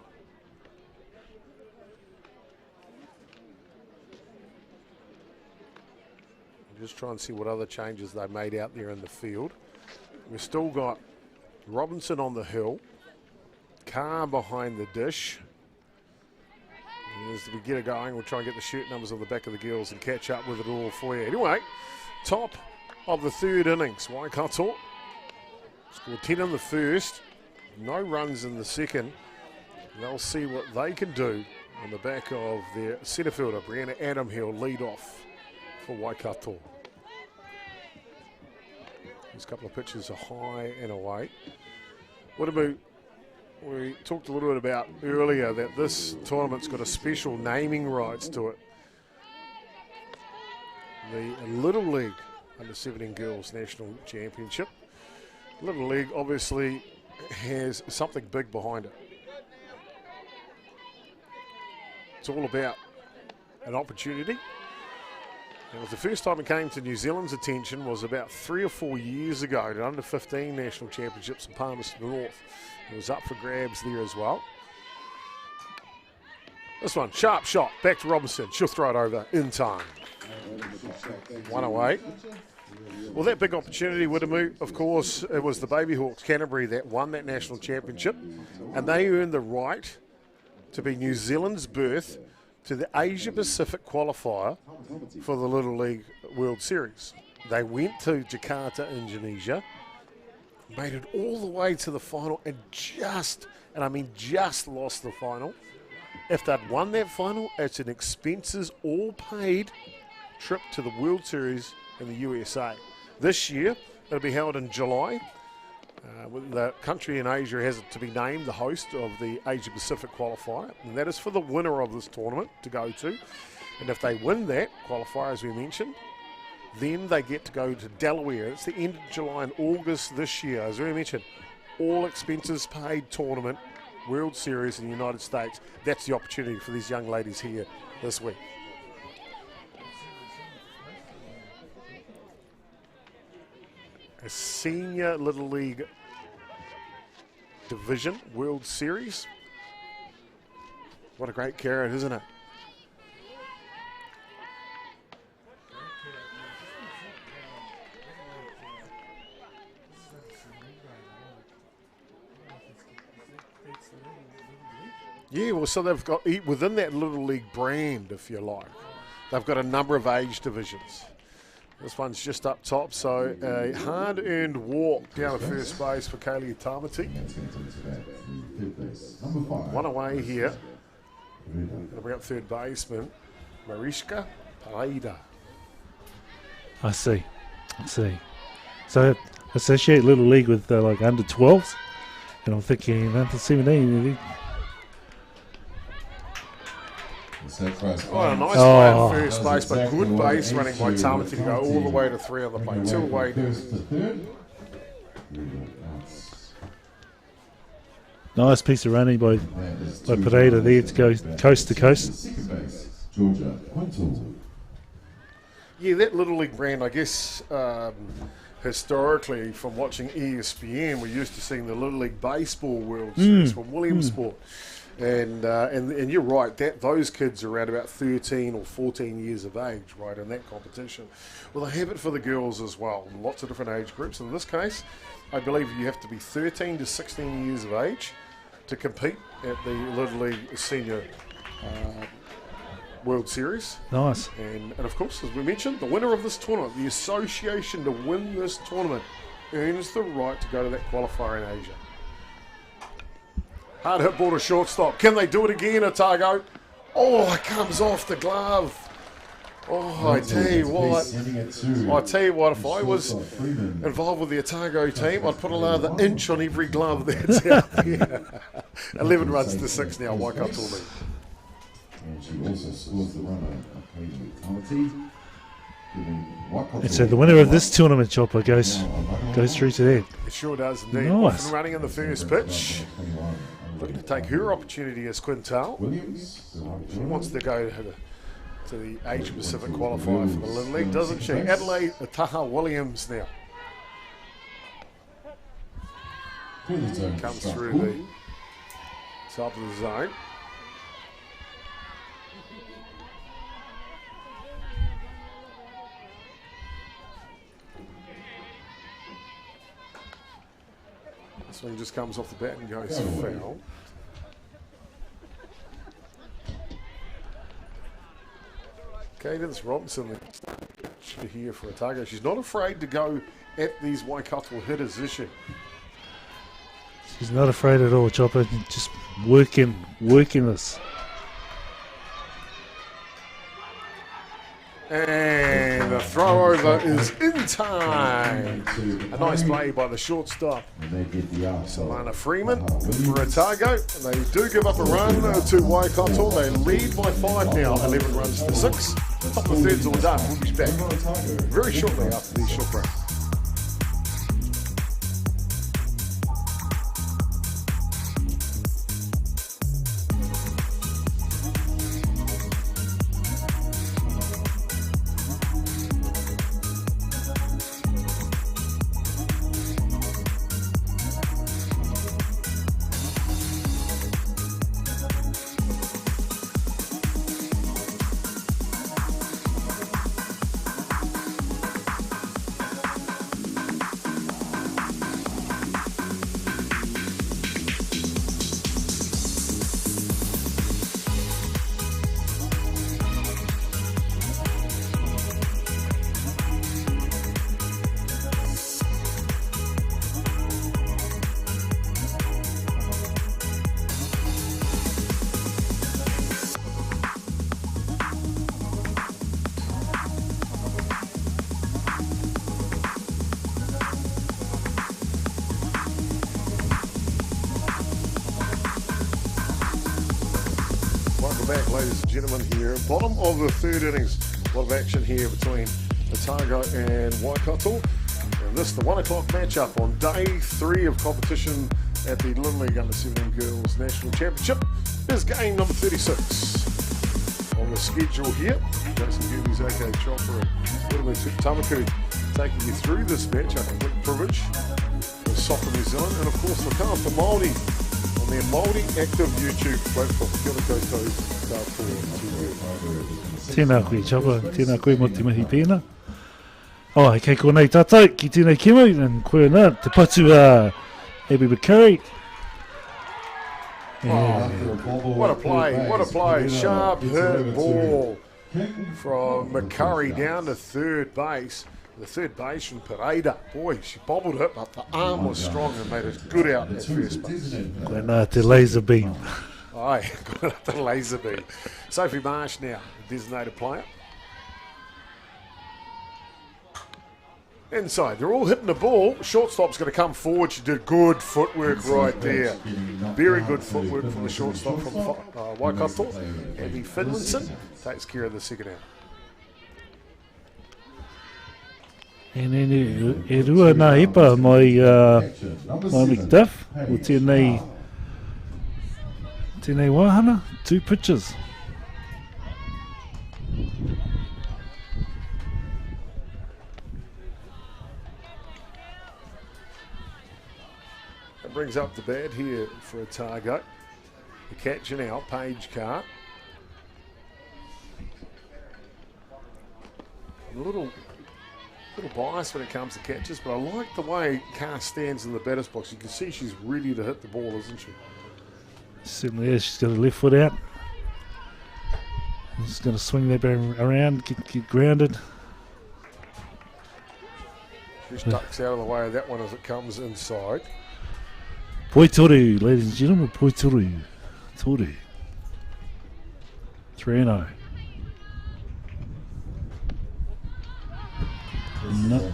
[SPEAKER 2] Just try and see what other changes they made out there in the field. We've still got Robinson on the hill, Carr behind the dish. And as we get it going, we'll try and get the shirt numbers on the back of the girls and catch up with it all for you. Anyway, top of the third innings. Waikato scored 10 in the first, no runs in the second. They'll see what they can do on the back of their centre fielder, Brianna Adamhill, lead off for Waikato. These couple of pitches are high and away. We talked a little bit about earlier that this tournament's got a special naming rights to it. The Little League Under-17 Girls National Championship. Little League obviously has something big behind it. It's all about an opportunity. It was the first time it came to New Zealand's attention was about 3 or 4 years ago at Under-15 National Championships in Palmerston North. It was up for grabs there as well. This one, sharp shot, back to Robinson. She'll throw it over in time. 108. Well, that big opportunity, Widemu, of course, it was the Baby Hawks Canterbury that won that national championship, and they earned the right to be New Zealand's berth to the Asia Pacific qualifier for the Little League World Series. They went to Jakarta, Indonesia, made it all the way to the final and just lost the final. If they'd won that final, it's an expenses all paid trip to the World Series in the USA. This year, it'll be held in July. The country in Asia has to be named the host of the Asia Pacific qualifier, and that is for the winner of this tournament to go to. And if they win that qualifier, as we mentioned, then they get to go to Delaware. It's the end of July and August this year. As we mentioned, all expenses paid tournament, World Series in the United States. That's the opportunity for these young ladies here this week. A senior Little League division World Series. What a great carrot, isn't it? Yeah, well, so they've got, within that Little League brand, if you like, they've got a number of age divisions. This one's just up top, so a hard-earned walk down at first base for Kaylee Tamati. One away here. Going to bring up third baseman, Mariska Pareida.
[SPEAKER 1] I see. So associate Little League with like under 12s, and I'm thinking under 17.
[SPEAKER 2] Oh, a nice play at first base, but good base running by Tamati to go all the way to 3 on the plate. 2 away.
[SPEAKER 1] Nice piece of running by Pereira there to go coast to coast.
[SPEAKER 2] Yeah, that Little League brand, I guess, historically, from watching ESPN, we're used to seeing the Little League Baseball World Series from Williamsport. And you're right, that those kids are around about 13 or 14 years of age, right, in that competition. Well, they have it for the girls as well, lots of different age groups. In this case, I believe you have to be 13 to 16 years of age to compete at the Little League Senior World Series.
[SPEAKER 1] Nice.
[SPEAKER 2] And of course, as we mentioned, the winner of this tournament, the association to win this tournament, earns the right to go to that qualifier in Asia. Hard hit ball to shortstop. Can they do it again, Otago? Oh, it comes off the glove. Oh, I tell you what. If I was involved with the Otago team, I'd put another inch on every glove that's out there. 11 runs to 6 now, Waikato lead.
[SPEAKER 3] And she also scores the runner,
[SPEAKER 1] And so the winner of this tournament, Chopper, goes through to there.
[SPEAKER 2] It sure does indeed.
[SPEAKER 1] Nice.
[SPEAKER 2] Often running in the first pitch. Looking to take her opportunity as Quintal. She wants to go to the Asia Pacific qualifier for the Little League, doesn't she? Adelaide Taha Williams now. Comes through the top of the zone. This one just comes off the bat and goes foul. Cadence Robinson here for Otago. She's not afraid to go at these Waikato hitters, is she?
[SPEAKER 1] She's not afraid at all, Chopper. Just working this.
[SPEAKER 2] And the throw over is in time. A nice play by the shortstop, Solana Freeman for Otago. And they do give up a run to Waikato. They lead by 5 now, 11 runs to 6. Top of the third's all done. We'll be back very shortly after these short breaks. Back, ladies and gentlemen, here. Bottom of the third innings. A lot of action here between Otago and Waikato. And this, the 1 o'clock matchup on day 3 of competition at the Little League Under-17 Girls National Championship is game number 36. On the schedule here, Jason Goobies, aka Chopper, and William Tamaku taking you through this match. A quick privilege for Soccer New Zealand. And of course, the car for Māori on their Māori Active YouTube platform. Kia ora koutou.
[SPEAKER 1] Tēnā koe, Chopper. Tēnā koe mo te mahi pēnā. Oh, kei konei tātou, ki tēnei kemo, and koe nā, te patu Abby McCurry.
[SPEAKER 2] What a play, what a play. Sharp hit ball from McCurry down to third base. The third baseman, Pereira, boy, she bobbled it, but the arm was strong and made it good out at first base.
[SPEAKER 1] Koena te laser beam.
[SPEAKER 2] Aye, got up the laser beam. Sophie Marsh now, designated player. Inside, they're all hitting the ball. Shortstop's going to come forward. She did good footwork right there. Very good footwork from the shortstop from Waikato. Abby Finlayson takes care of the second out.
[SPEAKER 1] E rua nā ipa mai McDuff o tēnei wāhana, 2 pitches.
[SPEAKER 2] That brings up the bat here for Otago. The catcher now, Paige Carr. A little biased when it comes to catches, but I like the way Carr stands in the batter's box. You can see she's ready to hit the ball, isn't she?
[SPEAKER 1] Certainly is. She's got her left foot out. She's going to swing that bat around, get grounded.
[SPEAKER 2] She ducks out of the way of that one as it comes inside.
[SPEAKER 1] Poitoru, ladies and gentlemen, Poitoru. Toru. 3-0. No.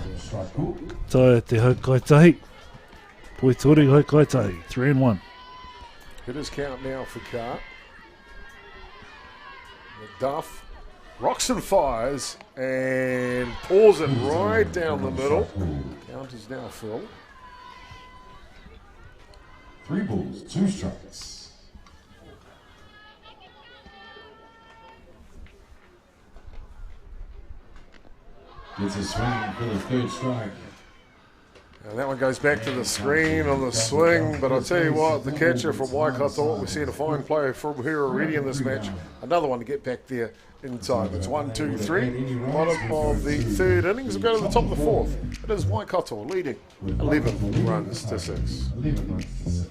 [SPEAKER 1] Tai te Hataitai. Poitoru Hataitai. 3-1.
[SPEAKER 2] Hitters count now for Carr. McDuff rocks and fires and pulls it right down the middle. Count is now full.
[SPEAKER 3] 3 balls, 2 strikes. Gets a swing for the 3rd strike.
[SPEAKER 2] And that one goes back to the screen on the swing, but I'll tell you what, the catcher from Waikato, we're seeing a fine play from her already in this match. Another one to get back there in time. It's 1, 2, 3. Bottom of the 3rd innings. We'll go to the top of the 4th. It is Waikato leading 11 runs to 6.
[SPEAKER 3] 11 runs to 6.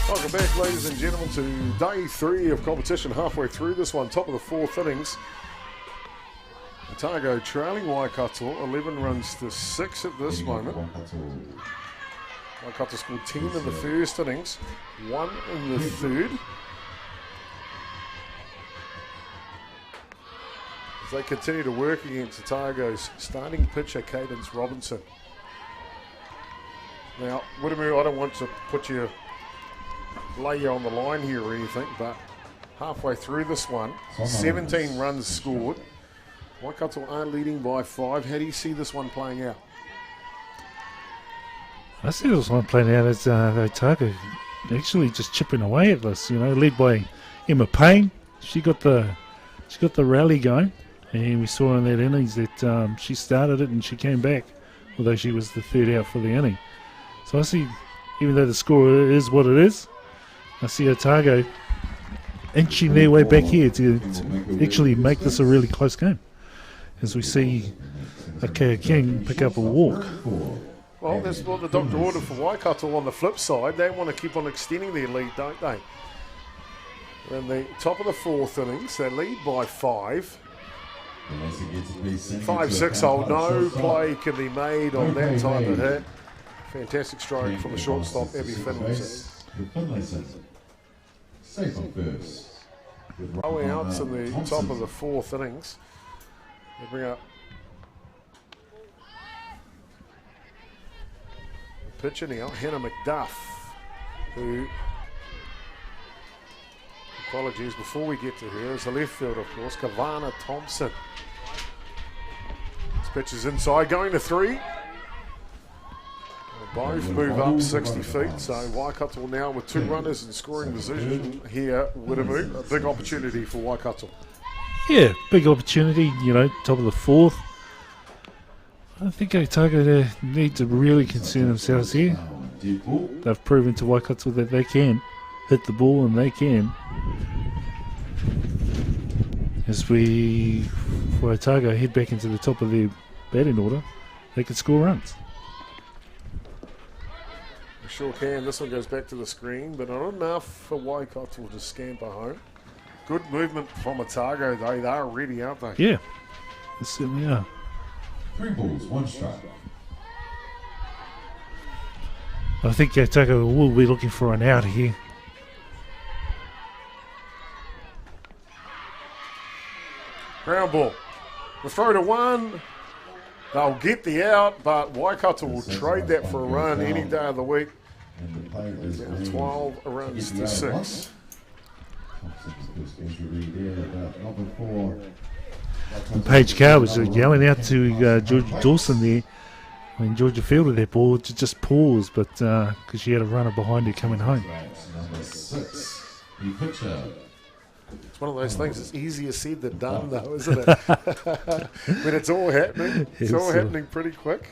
[SPEAKER 2] Welcome back, ladies and gentlemen, to day 3 of competition. Halfway through this one, top of the 4th innings. Otago trailing Waikato 11 runs to 6 at this moment. Waikato scored 10 in the first innings, 1 in the 3rd. As they continue to work against Otago's starting pitcher, Cadence Robinson. Now, Whittemore, I don't want to lay you on the line here or anything, but halfway through this one, 17 runs scored. Waikato are leading by 5. How do you see this one playing out?
[SPEAKER 1] I see this one playing out as Otago actually just chipping away at this, led by Emma Payne. She got the rally going, and we saw in that innings that she started it and she came back, although she was the 3rd out for the inning. So I see, even though the score is what it is, I see Otago inching their way back here to actually make this a really close game, as we see Akea King pick up a walk.
[SPEAKER 2] Well, that's what the doctor ordered for Waikato. On the flip side, they want to keep on extending their lead, don't they? We're in the top of the 4th innings. They lead by 5. 5-6 hole. No play can be made on that type of hit. Fantastic strike from the shortstop, Abby Finlayson.
[SPEAKER 3] The Finlayson. Safe on first. With
[SPEAKER 2] Roll
[SPEAKER 3] Ryan,
[SPEAKER 2] outs in the
[SPEAKER 3] Thompson.
[SPEAKER 2] top of the fourth innings. They bring up the pitcher now, Hannah McDuff, who, apologies, before we get to her, is the left field, of course, Kavana Thompson. This pitch is inside, going to 3. Both move up 60 feet, so Waikato now with 2 runners in scoring position here. Widemu, a big opportunity for Waikato.
[SPEAKER 1] Yeah, big opportunity, top of the 4th. I think Otago need to really concern themselves here.
[SPEAKER 3] Dead ball.
[SPEAKER 1] They've proven to Waikato that they can hit the ball, and they can. As for Otago, head back into the top of their batting order, they can score runs.
[SPEAKER 2] Sure can. This one goes back to the screen, but not enough for Waikato to scamper home. Good movement from Otago, though. They are ready, aren't they?
[SPEAKER 1] Yeah, they certainly are.
[SPEAKER 3] 3 balls, 1 strike.
[SPEAKER 1] I think Otago will be looking for an out here.
[SPEAKER 2] Ground ball. The throw to 1. They'll get the out, but Waikato will trade that for a run any day of the week.
[SPEAKER 3] And the play is
[SPEAKER 2] Down 12 runs to 6.
[SPEAKER 1] Paige Carr was yelling out to Georgia Dawson there when Georgia fielded that ball to just pause, but because she had a runner behind her coming home.
[SPEAKER 3] Number 6, the pitcher.
[SPEAKER 2] It's one of those things that's easier said than done, though, isn't it? When it's all happening. It's all happening pretty quick.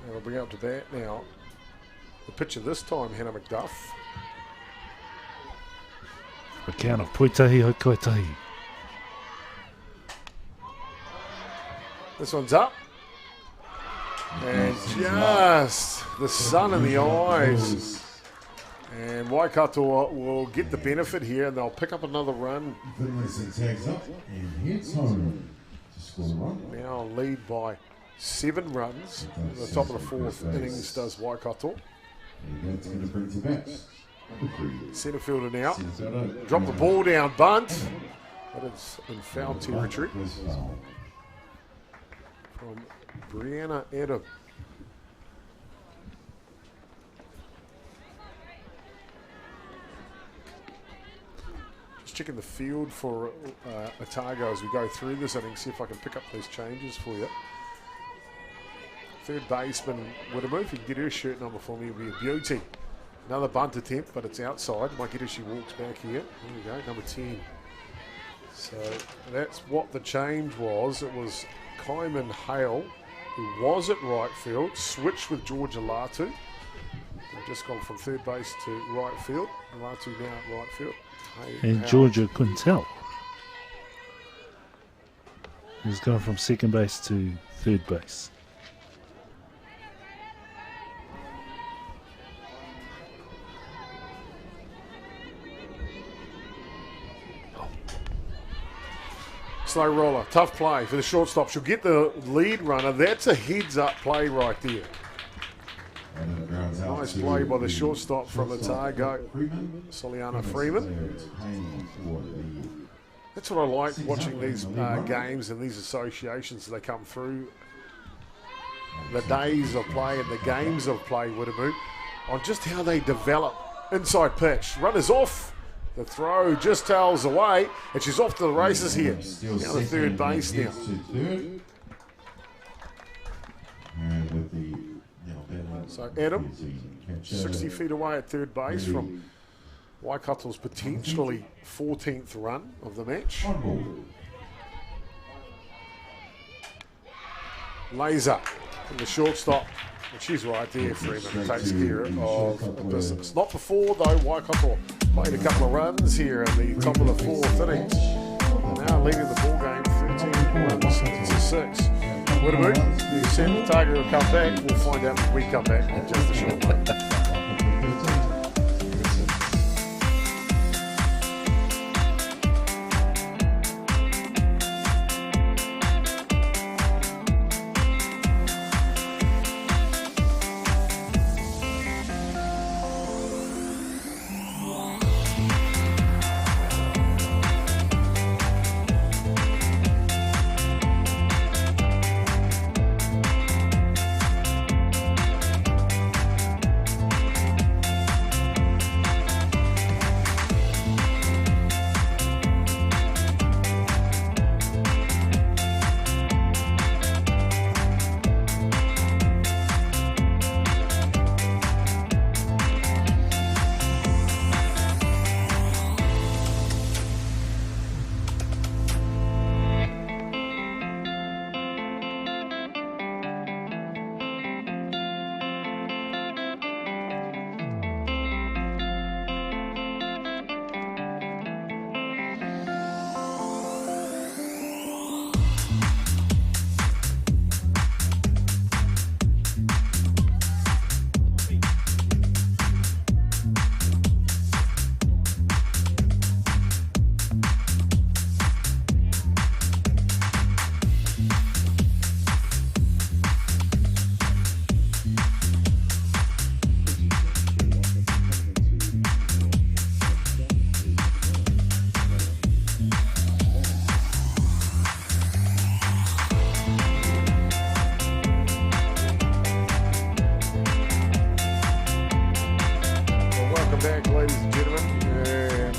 [SPEAKER 2] We'll bring up to bat now. The pitcher this time, Hannah McDuff.
[SPEAKER 1] A count of Puitahi Hokoitahi.
[SPEAKER 2] This one's up. And just the sun in the eyes. And Waikato will get the benefit here, and they'll pick up another run.
[SPEAKER 3] Finlayson tags up and heads home to score a run.
[SPEAKER 2] Now lead by 7 runs. In the top of the 4th innings does Waikato.
[SPEAKER 3] And that's going to bring to bat. Number 3.
[SPEAKER 2] Centre fielder now.
[SPEAKER 3] Centre fielder.
[SPEAKER 2] Drop the ball down, bunt. But it's in foul territory
[SPEAKER 3] Was foul.
[SPEAKER 2] from Brianna Adam. Just checking the field for Otago as we go through this inning, see if I can pick up these changes for you. Third baseman Widemu, if you can get her shirt number for me, it would be a beauty. Another bunt attempt, but it's outside. Might get her, she walks back here. There we go, number 10. So that's what the change was. It was Kyman Hale, who was at right field, switched with Georgia Latu. They've just gone from third base to right field. Latu now at right field.
[SPEAKER 1] And
[SPEAKER 2] Hale.
[SPEAKER 1] Georgia couldn't tell. He's gone from second base to third base.
[SPEAKER 2] Slow roller, tough play for the shortstop. She'll get the lead runner. That's a heads-up play right there.
[SPEAKER 3] And it grounds out
[SPEAKER 2] Nice
[SPEAKER 3] to
[SPEAKER 2] play by the
[SPEAKER 3] the
[SPEAKER 2] shortstop from Otago,
[SPEAKER 3] Freeman.
[SPEAKER 2] Soliana Freeman.
[SPEAKER 3] It's paying for the
[SPEAKER 2] That's what I like watching these games and these associations as they come through. The days of play and the games of play, Widemu, on just how they develop. Inside pitch, runners off. The throw just tails away, and she's off to the races here.
[SPEAKER 3] Still
[SPEAKER 2] Now the third
[SPEAKER 3] second,
[SPEAKER 2] base now.
[SPEAKER 3] gets to third. And with the
[SPEAKER 2] So Adam,
[SPEAKER 3] catcher,
[SPEAKER 2] 60 feet away at third base from Waikato's potentially 14th run of the match.
[SPEAKER 3] one ball.
[SPEAKER 2] Laser from the shortstop. And she's right there, Freeman. Takes care of business. Not before, though. Waikato played a couple of runs here in the top of the 4th innings. Now leading the ball game 13 runs to 6. Widemu, you said the Tiger will come back. We'll find out when we come back in just a short while. back, ladies and gentlemen.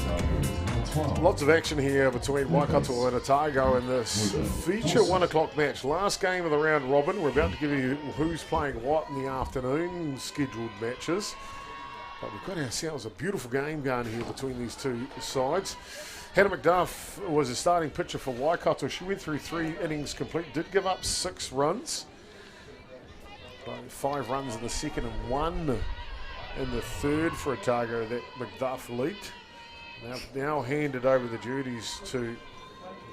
[SPEAKER 2] And lots of action here between Waikato and Otago in this feature 1 o'clock match. Last game of the round robin. We're about to give you who's playing what in the afternoon scheduled matches. But we've got ourselves a beautiful game going here between these two sides. Hannah McDuff was a starting pitcher for Waikato. She went through 3 innings complete, did give up 6 runs. 5 runs in the second and 1 in the third for Otago that McDuff leaked. Now handed over the duties to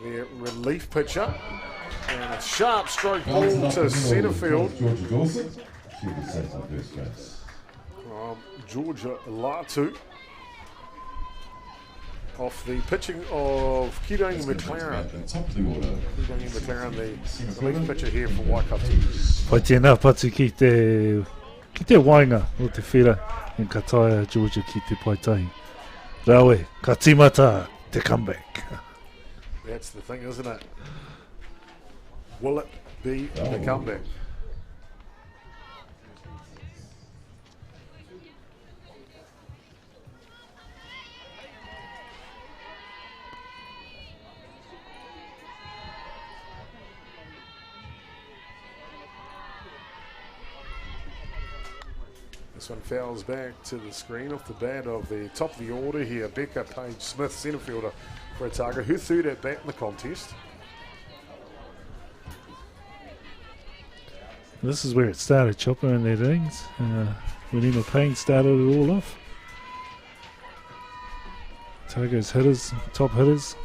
[SPEAKER 2] their relief pitcher. And a sharp stroke ball to centre field.
[SPEAKER 3] Georgia Dawson, she was set on first base.
[SPEAKER 2] Georgia Latu. Off the pitching of Kirangi McLaren.
[SPEAKER 3] Top of the order.
[SPEAKER 2] Kirangi McLaren, the relief pitcher here for Waikato.
[SPEAKER 1] Pai tēnā patu ki te wainga o te whira in Kataia, Georgia ki te paitahi. Rawe, ka timata te comeback.
[SPEAKER 2] That's the thing, isn't it? Will it be the comeback? This one fouls back to the screen off the bat of the top of the order here. Becca Page Smith, centre fielder for Otago, her third at bat in the contest.
[SPEAKER 1] This is where it started, Chopper and their innings. When Emma Payne started it all off. Otago's hitters, top hitters.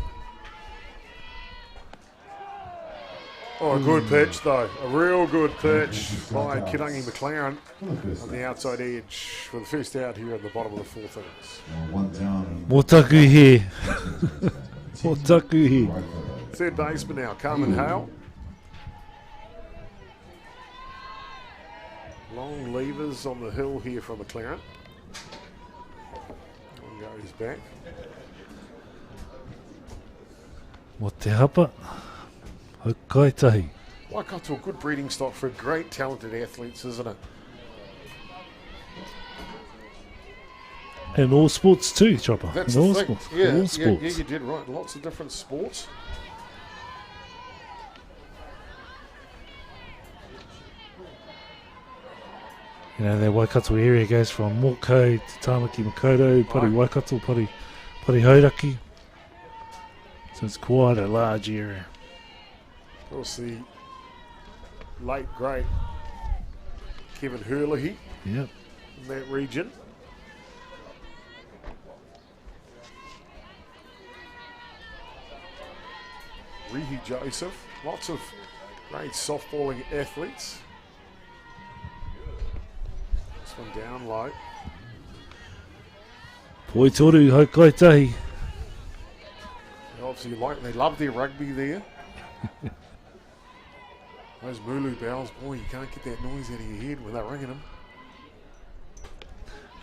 [SPEAKER 2] Oh, a good pitch though. A real good pitch by Kirangi McLaren on the outside edge for the first out here at the bottom of the 4th innings.
[SPEAKER 3] One down.
[SPEAKER 1] Motaku here. Motaku here.
[SPEAKER 2] Third baseman now, Carmen Hale. Long levers on the hill here from McLaren. One goes back.
[SPEAKER 1] Mo te hapa. Hokaitai.
[SPEAKER 2] Waikato, a good breeding stock for great talented athletes, isn't it?
[SPEAKER 1] And all sports too, Chopper.
[SPEAKER 2] That's
[SPEAKER 1] in all
[SPEAKER 2] the thing.
[SPEAKER 1] sports.
[SPEAKER 2] Yeah,
[SPEAKER 1] all sports.
[SPEAKER 2] yeah, you did right. Lots of different sports.
[SPEAKER 1] You know, the Waikato area goes from Moko to Tamaki Makoto, Pari Waikato, Pari Hauraki. So it's quite a large area.
[SPEAKER 2] Of course, the late, great Kevin Hurley
[SPEAKER 1] Yep.
[SPEAKER 2] in that region. Rihi Joseph, lots of great softballing athletes. This one down low.
[SPEAKER 1] Poitoru Hokaitai.
[SPEAKER 2] Obviously, they love their rugby there. Those Mulu bells, boy, you can't get that noise out of your head when they're ringing them.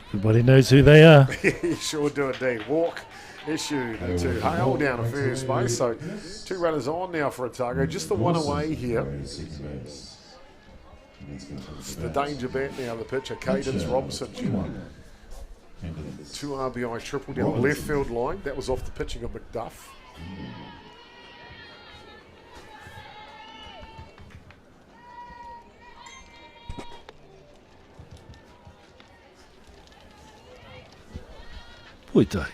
[SPEAKER 1] Everybody knows who they are.
[SPEAKER 2] You sure do indeed. Walk issued to Hale down to first base. So 2 runners on now for Otago. Just the one away here. It's the danger bat now, the pitcher, Cadence Robinson. 2 RBI triple down the left field line. That was off the pitching of McDuff.
[SPEAKER 1] Poitai.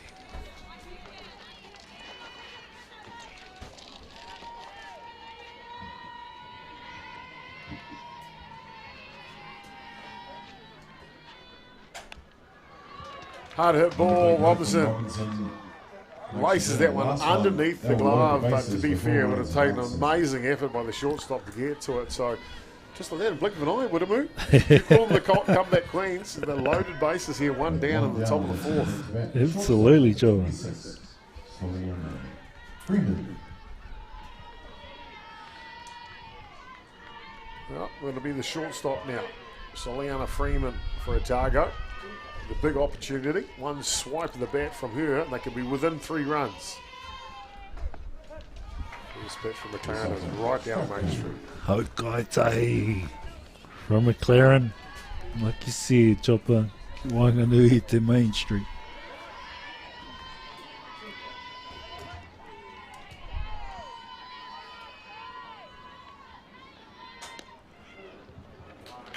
[SPEAKER 2] Hard hit ball, Robinson laces that one underneath the glove, but to be fair, it would have taken an amazing effort by the shortstop to get to it. So just like that, in blink of an eye, would have moved. You call them the comeback queens. The loaded bases here, 1 down in the top of the 4th.
[SPEAKER 1] Absolutely, Joe.
[SPEAKER 2] Well, it'll be the shortstop now. Soliana Freeman for Otago. The big opportunity. One swipe of the bat from her, and they can be within 3 runs. This pitch from McLaren is right down Main Street.
[SPEAKER 1] Hokaitai. From McLaren. Like you said, Chopper. Wanganui te Main Street.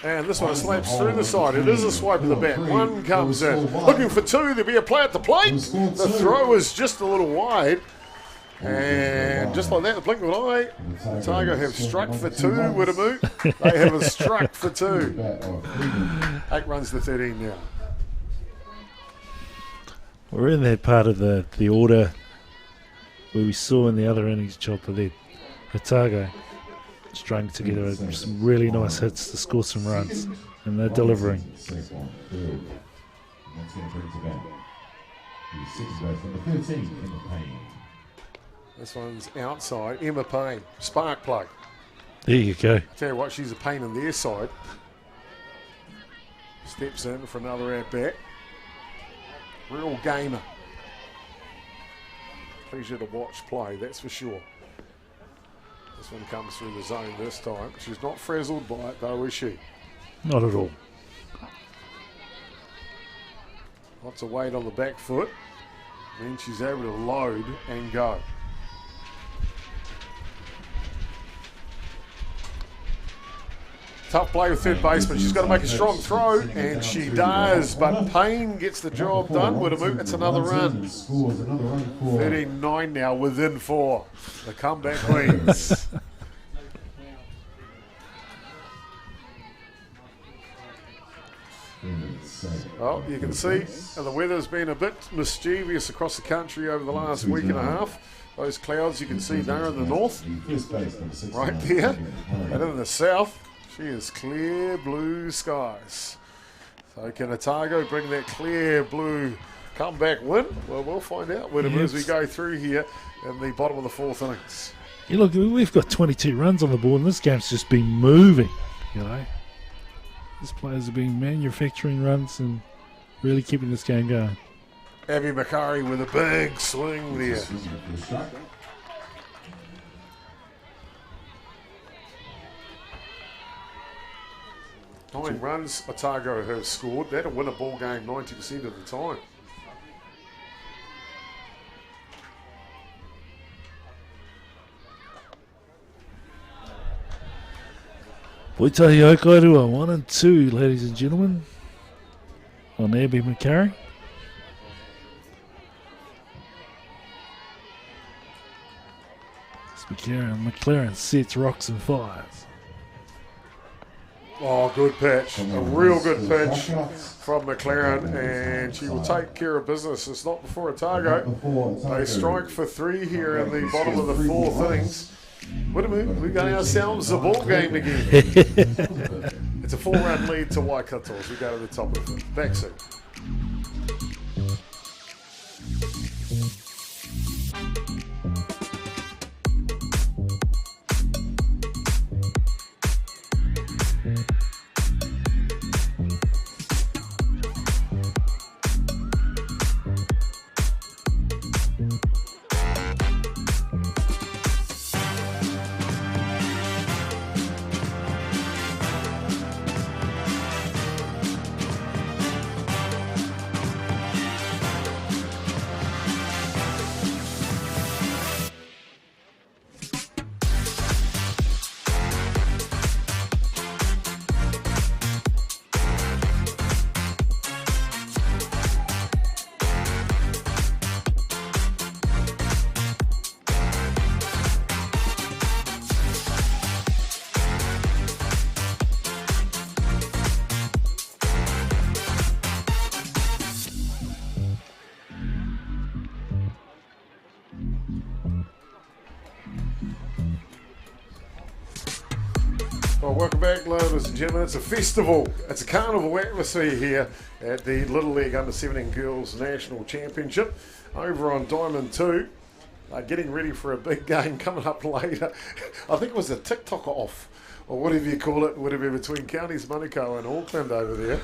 [SPEAKER 2] And this one slaps through the side. It is a swipe of the bat. One comes in. Looking for two. There'll be a play at the plate. The throw is just a little wide. And just like that, the blink of an eye, Otago have struck for two, Widamu. They have struck for two. 8 runs to 13 now.
[SPEAKER 1] We're in that part of the order where we saw in the other innings, Chopper, that Otago strung together some really nice hits to score some runs, and they're delivering.
[SPEAKER 2] This one's outside. Emma Payne, spark plug.
[SPEAKER 1] There you go.
[SPEAKER 2] Tell you what, she's a pain in their side. Steps in for another at bat. Real gamer. Pleasure to watch play, that's for sure. This one comes through the zone this time. She's not frazzled by it though, is she?
[SPEAKER 1] Not at all.
[SPEAKER 2] Lots of weight on the back foot. Then she's able to load and go. Tough play with third baseman. She's got to make a strong throw, and she does. But Payne gets the job done. It's another run. 39 now, within 4. The comeback queens. Well, you can see the weather's been a bit mischievous across the country over the last week and a half. Those clouds you can see there in the north, right there, and in the south, she is clear blue skies. So can Otago bring that clear blue comeback win? Well, we'll find out as we go through here in the bottom of the 4th innings.
[SPEAKER 1] You look, we've got 22 runs on the board, and this game's just been moving, you know. These players have been manufacturing runs and really keeping this game going.
[SPEAKER 2] Abby McCurry with a big swing there. 9 runs Otago have scored. That'll win a ball game 90% of the time.
[SPEAKER 1] Poitahi Okairua, 1 and 2, ladies and gentlemen, on Abby McCurry. McLaren sets, rocks and fires.
[SPEAKER 2] Oh, good pitch. A real good pitch from McLaren, and she will take care of business. It's not before Otago. They strike for 3 here in the bottom of the 4th innings. Wait a minute, we got ourselves a ball game again. It's a 4-run lead to Waikato as we go to the top of the backseat. Well, welcome back, ladies and gentlemen. It's a festival. It's a carnival atmosphere here at the Little League Under-17 Girls National Championship over on Diamond 2. Getting ready for a big game coming up later. I think it was a TikTok off, or whatever you call it, whatever between counties Manukau and Auckland over there.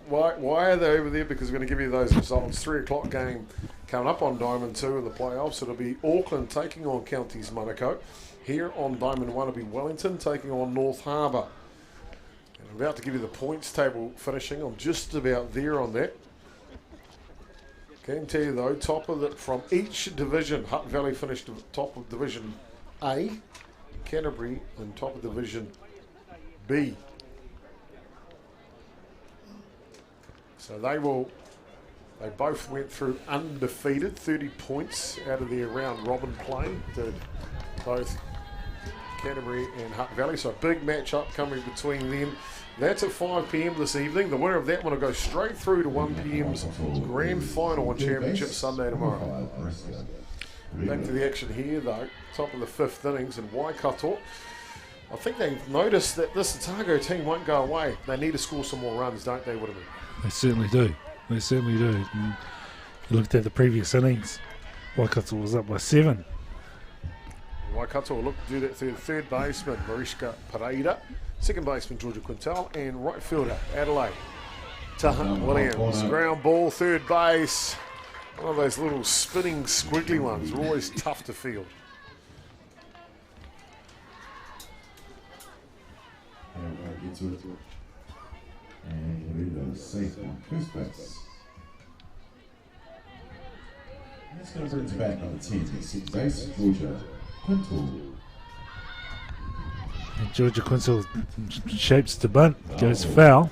[SPEAKER 2] Why are they over there? Because we're going to give you those results. 3 o'clock game coming up on Diamond 2 in the playoffs. It'll be Auckland taking on counties Manukau. Here on Diamond 1 will be Wellington taking on North Harbour. And I'm about to give you the points table finishing. I'm just about there on that. Can tell you though, top of the, from each division, Hutt Valley finished top of Division A. Canterbury in top of Division B. So they both went through undefeated, 30 points out of their round robin play, did both Canterbury and Hutt Valley. So a big match-up coming between them. That's at 5 p.m. this evening. The winner of that one will go straight through to 1 p.m.'s grand final on Championship Sunday tomorrow. Back to the action here though, top of the 5th innings in Waikato. I think they've noticed that this Otago team won't go away. They need to score some more runs, don't they, Woodman?
[SPEAKER 1] They certainly do. They certainly do. And you looked at the previous innings, Waikato was up by 7.
[SPEAKER 2] Waikato will look to do that through the third baseman, Mariska Pereira, second baseman, Georgia Quintal, and right fielder, Adelaide Taha Williams. Ground ball, third base. One of those little spinning, squiggly ones are always tough to field.
[SPEAKER 3] And Pereira safe on first base. That's going to bring us back on the 10 at sixth base, Georgia Quintal.
[SPEAKER 1] And Georgia Quintal shapes the bunt, goes foul.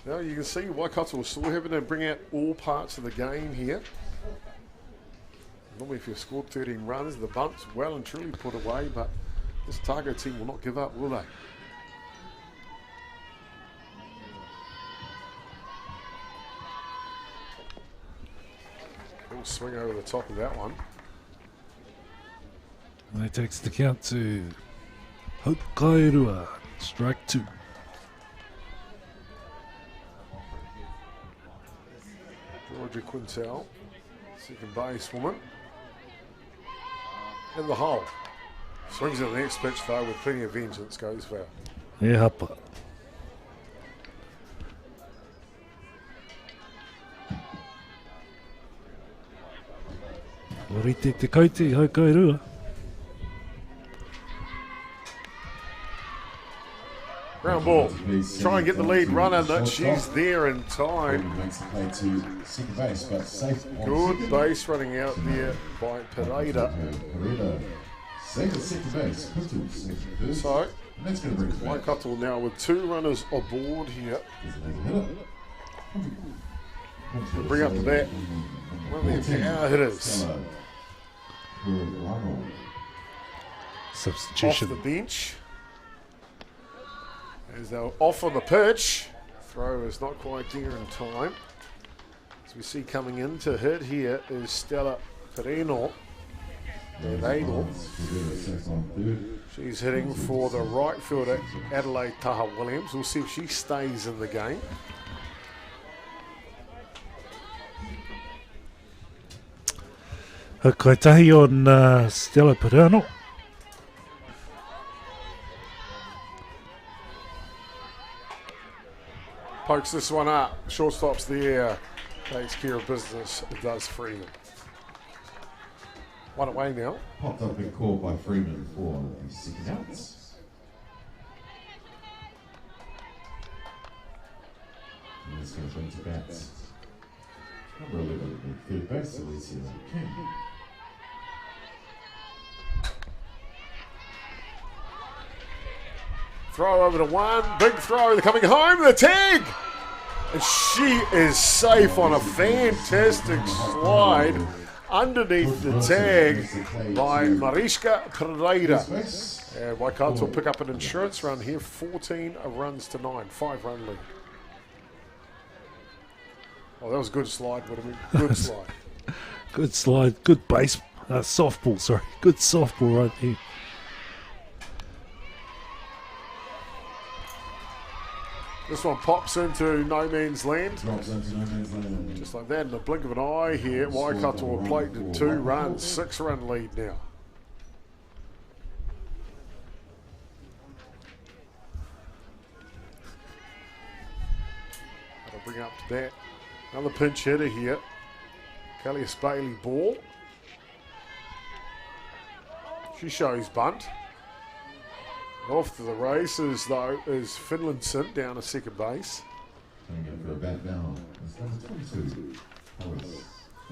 [SPEAKER 2] Now you can see Waikato is still having to bring out all parts of the game here. Normally if you've scored 13 runs, the bunt's well and truly put away, but this Otago team will not give up, will they? Little swing over the top of that one.
[SPEAKER 1] And that takes the count to Hope Kairua, strike 2.
[SPEAKER 2] Georgia Quintal, second basewoman. In the hole. Swings at the next pitch though with plenty of vengeance, goes foul.
[SPEAKER 1] E hapa. Orite te kaute, hau Kairua.
[SPEAKER 2] Ground ball. Try and get the lead runner, but she's there in time.
[SPEAKER 3] Makes the play to second base, but safe on
[SPEAKER 2] Good
[SPEAKER 3] second.
[SPEAKER 2] base running out there by Pereira.
[SPEAKER 3] Pereira safe at second base. Quintal safe at first.
[SPEAKER 2] So,
[SPEAKER 3] And that's going to bring us back.
[SPEAKER 2] Waikato now with 2 runners aboard here. Bring up the bat. One of their power hitters. Off
[SPEAKER 1] Substitution.
[SPEAKER 2] the bench. As they're off on the pitch. Throw is not quite there in time. As we see coming in to hit here is Stella Pereno. She's hitting for the right fielder, Adelaide Taha Williams. We'll see if she stays in the game.
[SPEAKER 1] Kaitahi on Stella Perano.
[SPEAKER 2] Pokes this one up. Shortstop's there. Takes care of business. It does Freeman. One away now.
[SPEAKER 3] Popped up and called by Freeman for the second outs. And it's going to bring to bats. Number 11, the third base, Alicia King.
[SPEAKER 2] Throw over to one. Big throw. They're coming home. The tag. And she is safe on a fantastic slide underneath the tag by Mariska Pereira. And Waikato will pick up an insurance run here. 14 runs to 9. 5-run lead. Oh, that was a good slide. What a good slide.
[SPEAKER 1] Good slide, good base, softball, sorry. Good softball right there.
[SPEAKER 2] This one pops into no man's land.
[SPEAKER 3] Drops into no man's land.
[SPEAKER 2] Just like that, in the blink of an eye here, Waikato will plate to 2 runs, 6-run lead now. That'll bring up to bat. Another pinch hitter here. Callius Bailey ball. She shows bunt. Off to the races though is Finlayson down to second base.
[SPEAKER 3] Coming in for a bat now. It's number 22. Harris.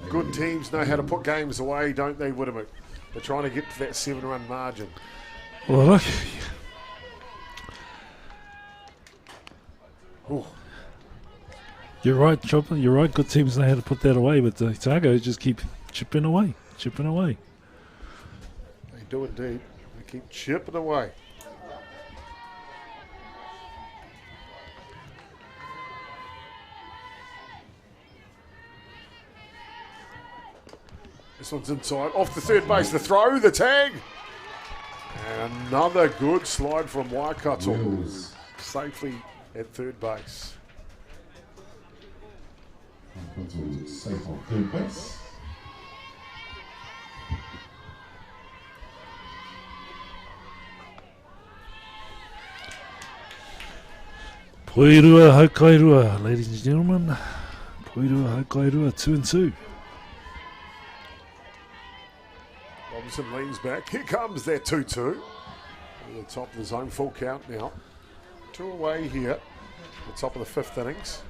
[SPEAKER 2] Good teams know how to put games away, don't they, Whittamoot? They're trying to get to that 7-run margin.
[SPEAKER 1] Well, look.
[SPEAKER 2] Ooh.
[SPEAKER 1] You're right, Chopper. You're right. Good teams know how to put that away, but the Otago just keep chipping away.
[SPEAKER 2] They do indeed. They keep chipping away. This one's inside. Off the third base. The throw, the tag. And another good slide from Waikato.
[SPEAKER 3] Wheels.
[SPEAKER 2] Safely at third base.
[SPEAKER 3] Waikato safe on third base.
[SPEAKER 1] Poirua Haukairua, ladies and gentlemen. Poirua Haukairua, 2-2.
[SPEAKER 2] Robinson leans back. Here comes that 2-2. At the top of the zone, full count now. 2 away here. At the top of the 5th innings.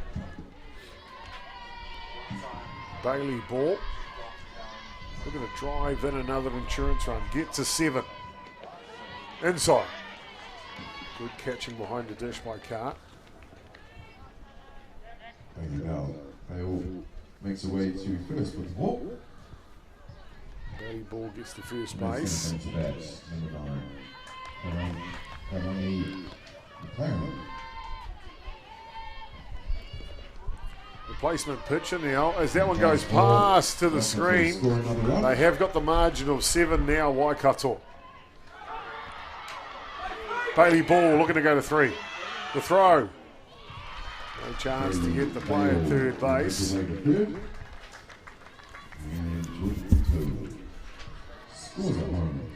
[SPEAKER 2] Bailey ball. Looking to drive in another insurance run. Get to 7. Inside. Good catching behind the dish by Cart.
[SPEAKER 3] Bale makes a way to first with the ball.
[SPEAKER 2] Bailey ball gets to first base.
[SPEAKER 3] Into bat, number 9. Kalani McLaren.
[SPEAKER 2] Replacement pitcher now as that one goes past to the screen. They have got the margin of 7 now, Waikato. Bailey ball looking to go to 3. The throw. No chance to get the play at third base.
[SPEAKER 3] And Jordan scores at home.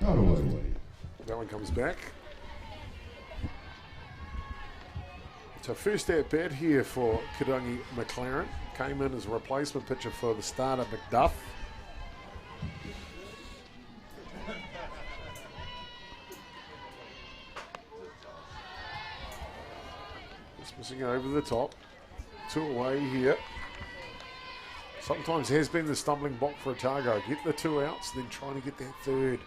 [SPEAKER 3] Out away.
[SPEAKER 2] That one comes back. So first at bat here for Kirangi McLaren. Came in as a replacement pitcher for the starter McDuff. Just missing it over the top. 2 away here. Sometimes has been the stumbling block for Otago. Get the 2 outs, then trying to get that 3rd.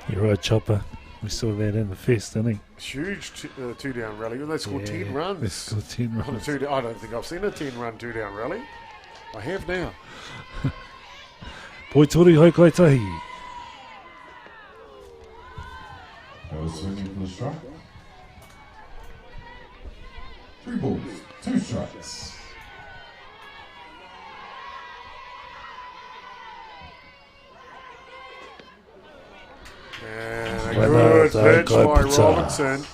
[SPEAKER 1] You're right, Chopper. We saw that in the first inning.
[SPEAKER 2] Huge 2-down rally. They scored 10 runs.
[SPEAKER 1] They scored 10
[SPEAKER 2] On a
[SPEAKER 1] runs.
[SPEAKER 2] 2-down. I don't think I've seen a 10-run 2-down rally. I have now.
[SPEAKER 1] Poitori Haukaitahi.
[SPEAKER 3] Bale swinging for the strike. 3 balls, 2 strikes.
[SPEAKER 2] And a good pitch by Robinson.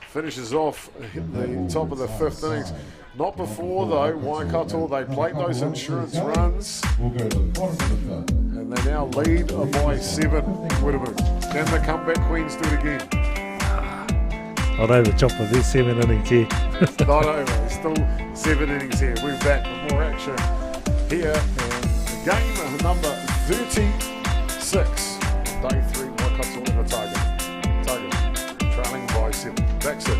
[SPEAKER 2] Finishes off the top of the 5th innings. Not before, though, Waikato, they played those insurance runs.
[SPEAKER 3] We'll go to the bottom of the 5th.
[SPEAKER 2] And they now lead by 7. Woodaboo. Can the comeback Queens do it again?
[SPEAKER 1] Not over, Chopper. There's 7 innings here.
[SPEAKER 2] Not over. Still 7 innings here. We're back with more action here. And game number 36. Day 3, Waikato and Otago. Otago trailing by 7. That's it.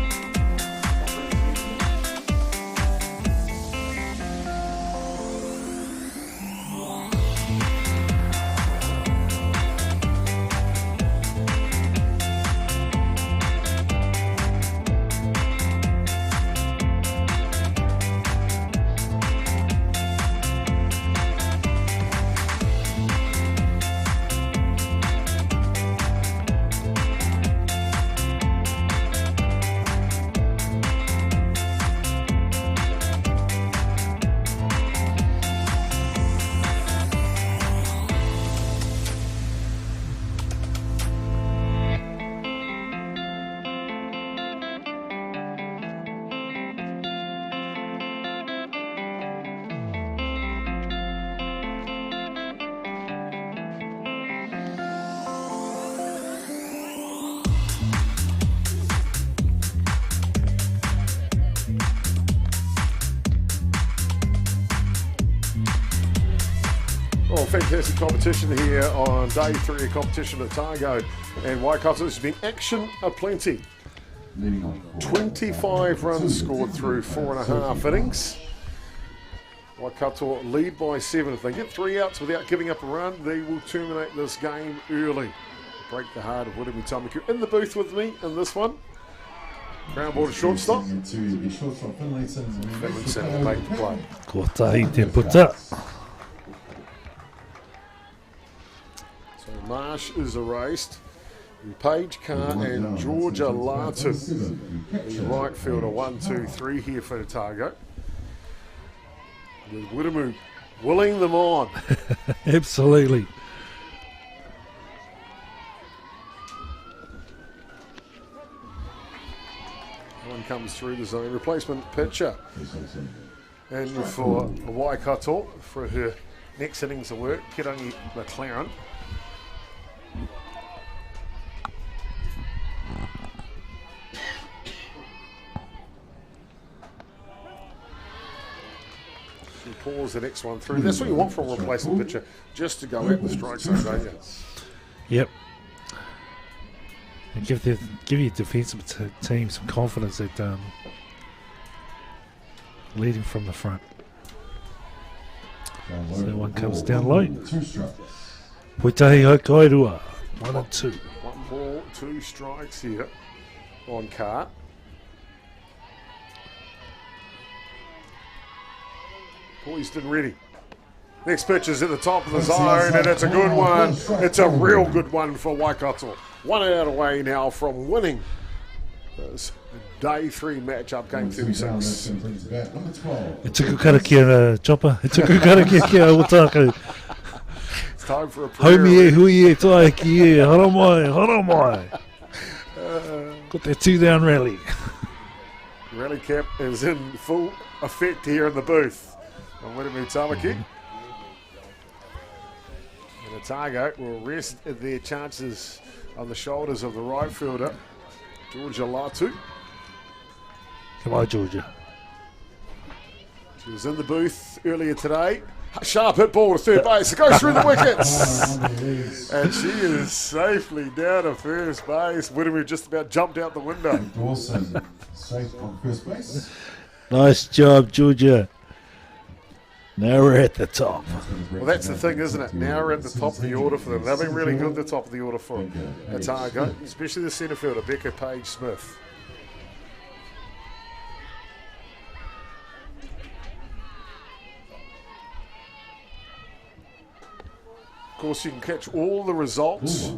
[SPEAKER 2] Fantastic competition here on day 3 of competition at Otago and Waikato. There's been action aplenty.
[SPEAKER 3] leading on for
[SPEAKER 2] 25 runs scored through 4.5 innings. Waikato lead by 7. If they get 3 outs without giving up a run, they will terminate this game early. Break the heart of Wiremu Tamaku. In the booth with me in this one. Ground ball to shortstop.
[SPEAKER 3] to the shortstop Finlayson.
[SPEAKER 2] Finlayson make the play.
[SPEAKER 1] Ko tahi te puta.
[SPEAKER 2] So Marsh is erased. Paige Carr and Georgia Latu. The right fielder, 1, 2, 3 here for Otago. With Wiremu willing them on.
[SPEAKER 1] Absolutely.
[SPEAKER 2] One comes through the zone. Replacement pitcher. And for Waikato, for her next innings of work, Kirangi McLaren. She pulls the next one through. That's what you want from a replacement pitcher, just to go at the strike zone, don't you?
[SPEAKER 1] Yep. And give your defensive team some confidence that leading from the front. So one comes down low.
[SPEAKER 3] 2 strikes.
[SPEAKER 1] Puitahi Hokairua, 1 and 2.
[SPEAKER 2] 1 ball, 2 strikes here on Carr. Poised and ready. Next pitch is at the top of the zone, and it's a good one. It's a real good one for Waikato. 1 out away now from winning this day 3 matchup, game 36.
[SPEAKER 3] Number 12.
[SPEAKER 1] E tuku karakia Chopper, e tuku karakia ki a Otago.
[SPEAKER 2] It's time for a prayer.
[SPEAKER 1] Haumi e hui e toa ki e, haramai, haramai. Got that 2 down rally.
[SPEAKER 2] Rally cap is in full effect here in the booth on Wiremu Tamaki. And Otago will rest their chances on the shoulders of the right fielder, Georgia Latu.
[SPEAKER 1] Come on, Georgia.
[SPEAKER 2] She was in the booth earlier today. Sharp hit ball to third base. It goes through the wickets. And she is safely down to first base. Wiremu just about jumped out the window.
[SPEAKER 3] Dawson safe on first base.
[SPEAKER 1] Nice job, Georgia. Now we're at the top.
[SPEAKER 2] Well, that's the thing, isn't it? Now we're at the top of the order for them. They've been really good at the top of the order for Otago, especially the centre fielder, Becca Page Smith. Of course, you can catch all the results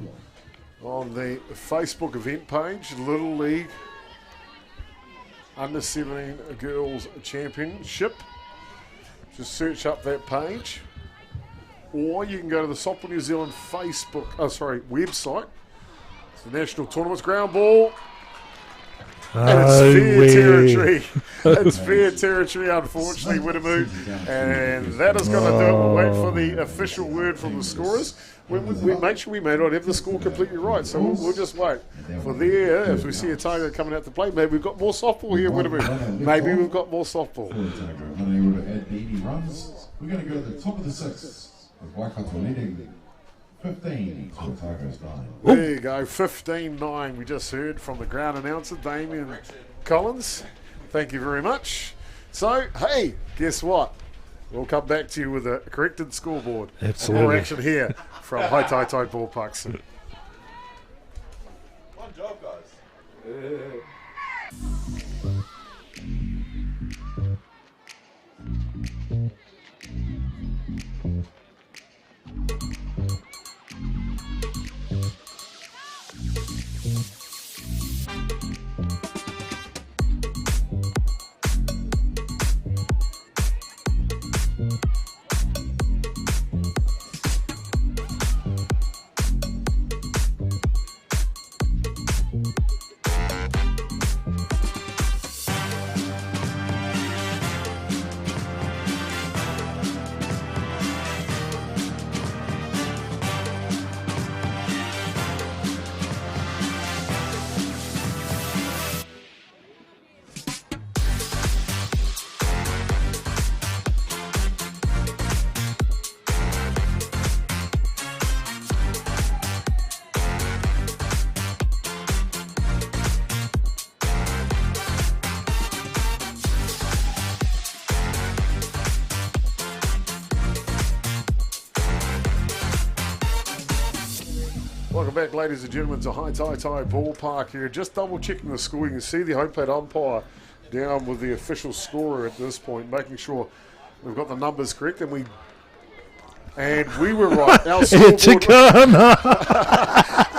[SPEAKER 2] on the Facebook event page, Little League Under 17 Girls Championship. Just search up that page, or you can go to the Softball New Zealand website. It's the national tournaments. Ground ball, and it's fair territory. It's fair territory, unfortunately, Wiremu, and that is going to do it. We'll wait for the official word from the scorers. We make sure we may not have the score completely right, so we'll just wait for there. If we see a Tiger coming out to play, maybe we've got more softball here, Wiremu. Maybe we've got more softball.
[SPEAKER 3] Unable to add any runs. We're going to go to the top of the 6th with Waikato leading 15 to Otago's 9.
[SPEAKER 2] There you go, 15-9. We just heard from the ground announcer, Damien Collins. Thank you very much. So, hey, guess what? We'll come back to you with a corrected scoreboard.
[SPEAKER 1] Absolutely.
[SPEAKER 2] More action here from Hataitai Ballpark.
[SPEAKER 9] Good job, guys.
[SPEAKER 2] Welcome back, ladies and gentlemen, to Hataitai Ballpark here. Just double checking the score. You can see the home plate umpire down with the official scorer at this point, making sure we've got the numbers correct, and we were right. Our scoreboard,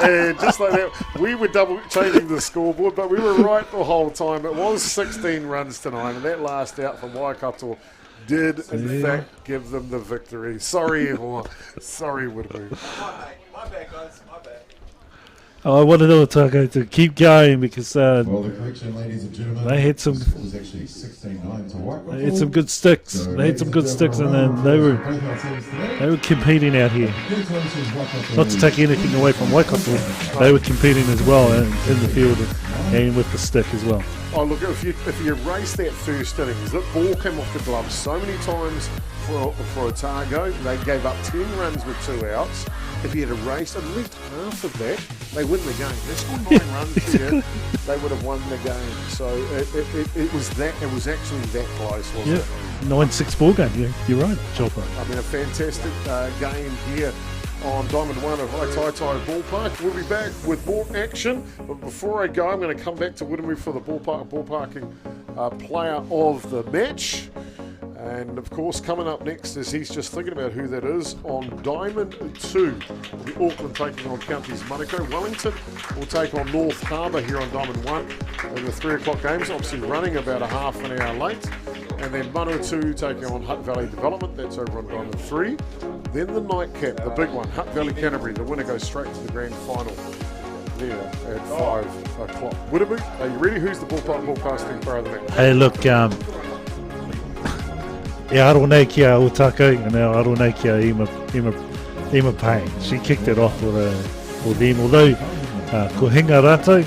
[SPEAKER 2] and just like that, we were double changing the scoreboard, but we were right the whole time. It was 16 runs tonight, and that last out from Waikato did in fact give them the victory. Sorry, everyone. Sorry, Woodbury.
[SPEAKER 9] My bad, guys. My bad.
[SPEAKER 1] I wanted Otago to keep going because
[SPEAKER 3] Well, the correction, ladies and gentlemen,
[SPEAKER 1] they had some.
[SPEAKER 3] the score was actually 16-9 to Waikato.
[SPEAKER 1] They had some good sticks. They had some good sticks, and then they were competing out here. Not to take anything away from Waikato, they were competing as well in the field and with the stick as well.
[SPEAKER 2] Oh, look, if you erase that first innings, that ball came off the gloves so many times for Otago. They gave up 10 runs with 2 outs. If you had erased at least half of that, they win the game. They scored 9 runs here, they would have won the game. So it was actually that close, wasn't it?
[SPEAKER 1] 9-6 ball game. You're right, Chopper.
[SPEAKER 2] I mean, a fantastic game here on Diamond 1 at Hataitai Ballpark. We'll be back with more action, but before I go, I'm going to come back to Whittamore for the ballparking player of the match. And of course, coming up next is he's just thinking about who that is on Diamond 2. It'll be Auckland taking on Counties Manukau. Wellington will take on North Harbour here on Diamond 1 in the 3 o'clock games, obviously running about a half an hour late. And then Manukau taking on Hutt Valley Development, that's over on Diamond 3. Then the nightcap, the big one, Hutt Valley Canterbury. The winner goes straight to the grand final there at 5 o'clock. Whittamore, are you ready? Who's the Ballpark Broadcasting player of the match?
[SPEAKER 1] Hey, look, e aro nei ki a Otago, and e aro nei ki a Emma Payne. She kicked it off for them, although ko Hinga Rato,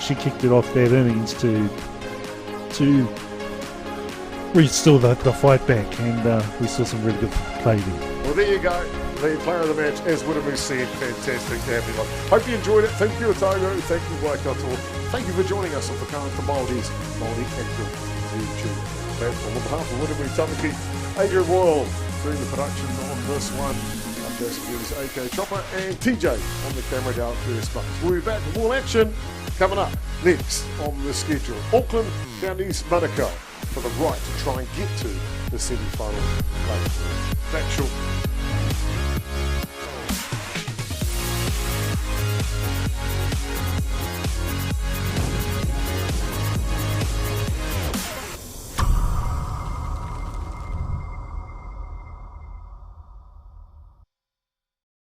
[SPEAKER 1] she kicked it off that innings to restore the fight back, and we saw some really good play there.
[SPEAKER 2] Well, there you go. The player of the match, as Whittamore said, fantastic to have you on. Hope you enjoyed it. Thank you, Otago. Thank you, Waikato. Thank you for joining us on Whakaata Māori's Māori Active YouTube platform. On behalf of Whittamore Tamaki, Adrian Royal doing the production on this one. This is AK Chopper and TJ on the camera down first buttons. We'll be back with more action coming up next on the schedule. Auckland, Counties Manukau for the right to try and get to the semi-final. Back short.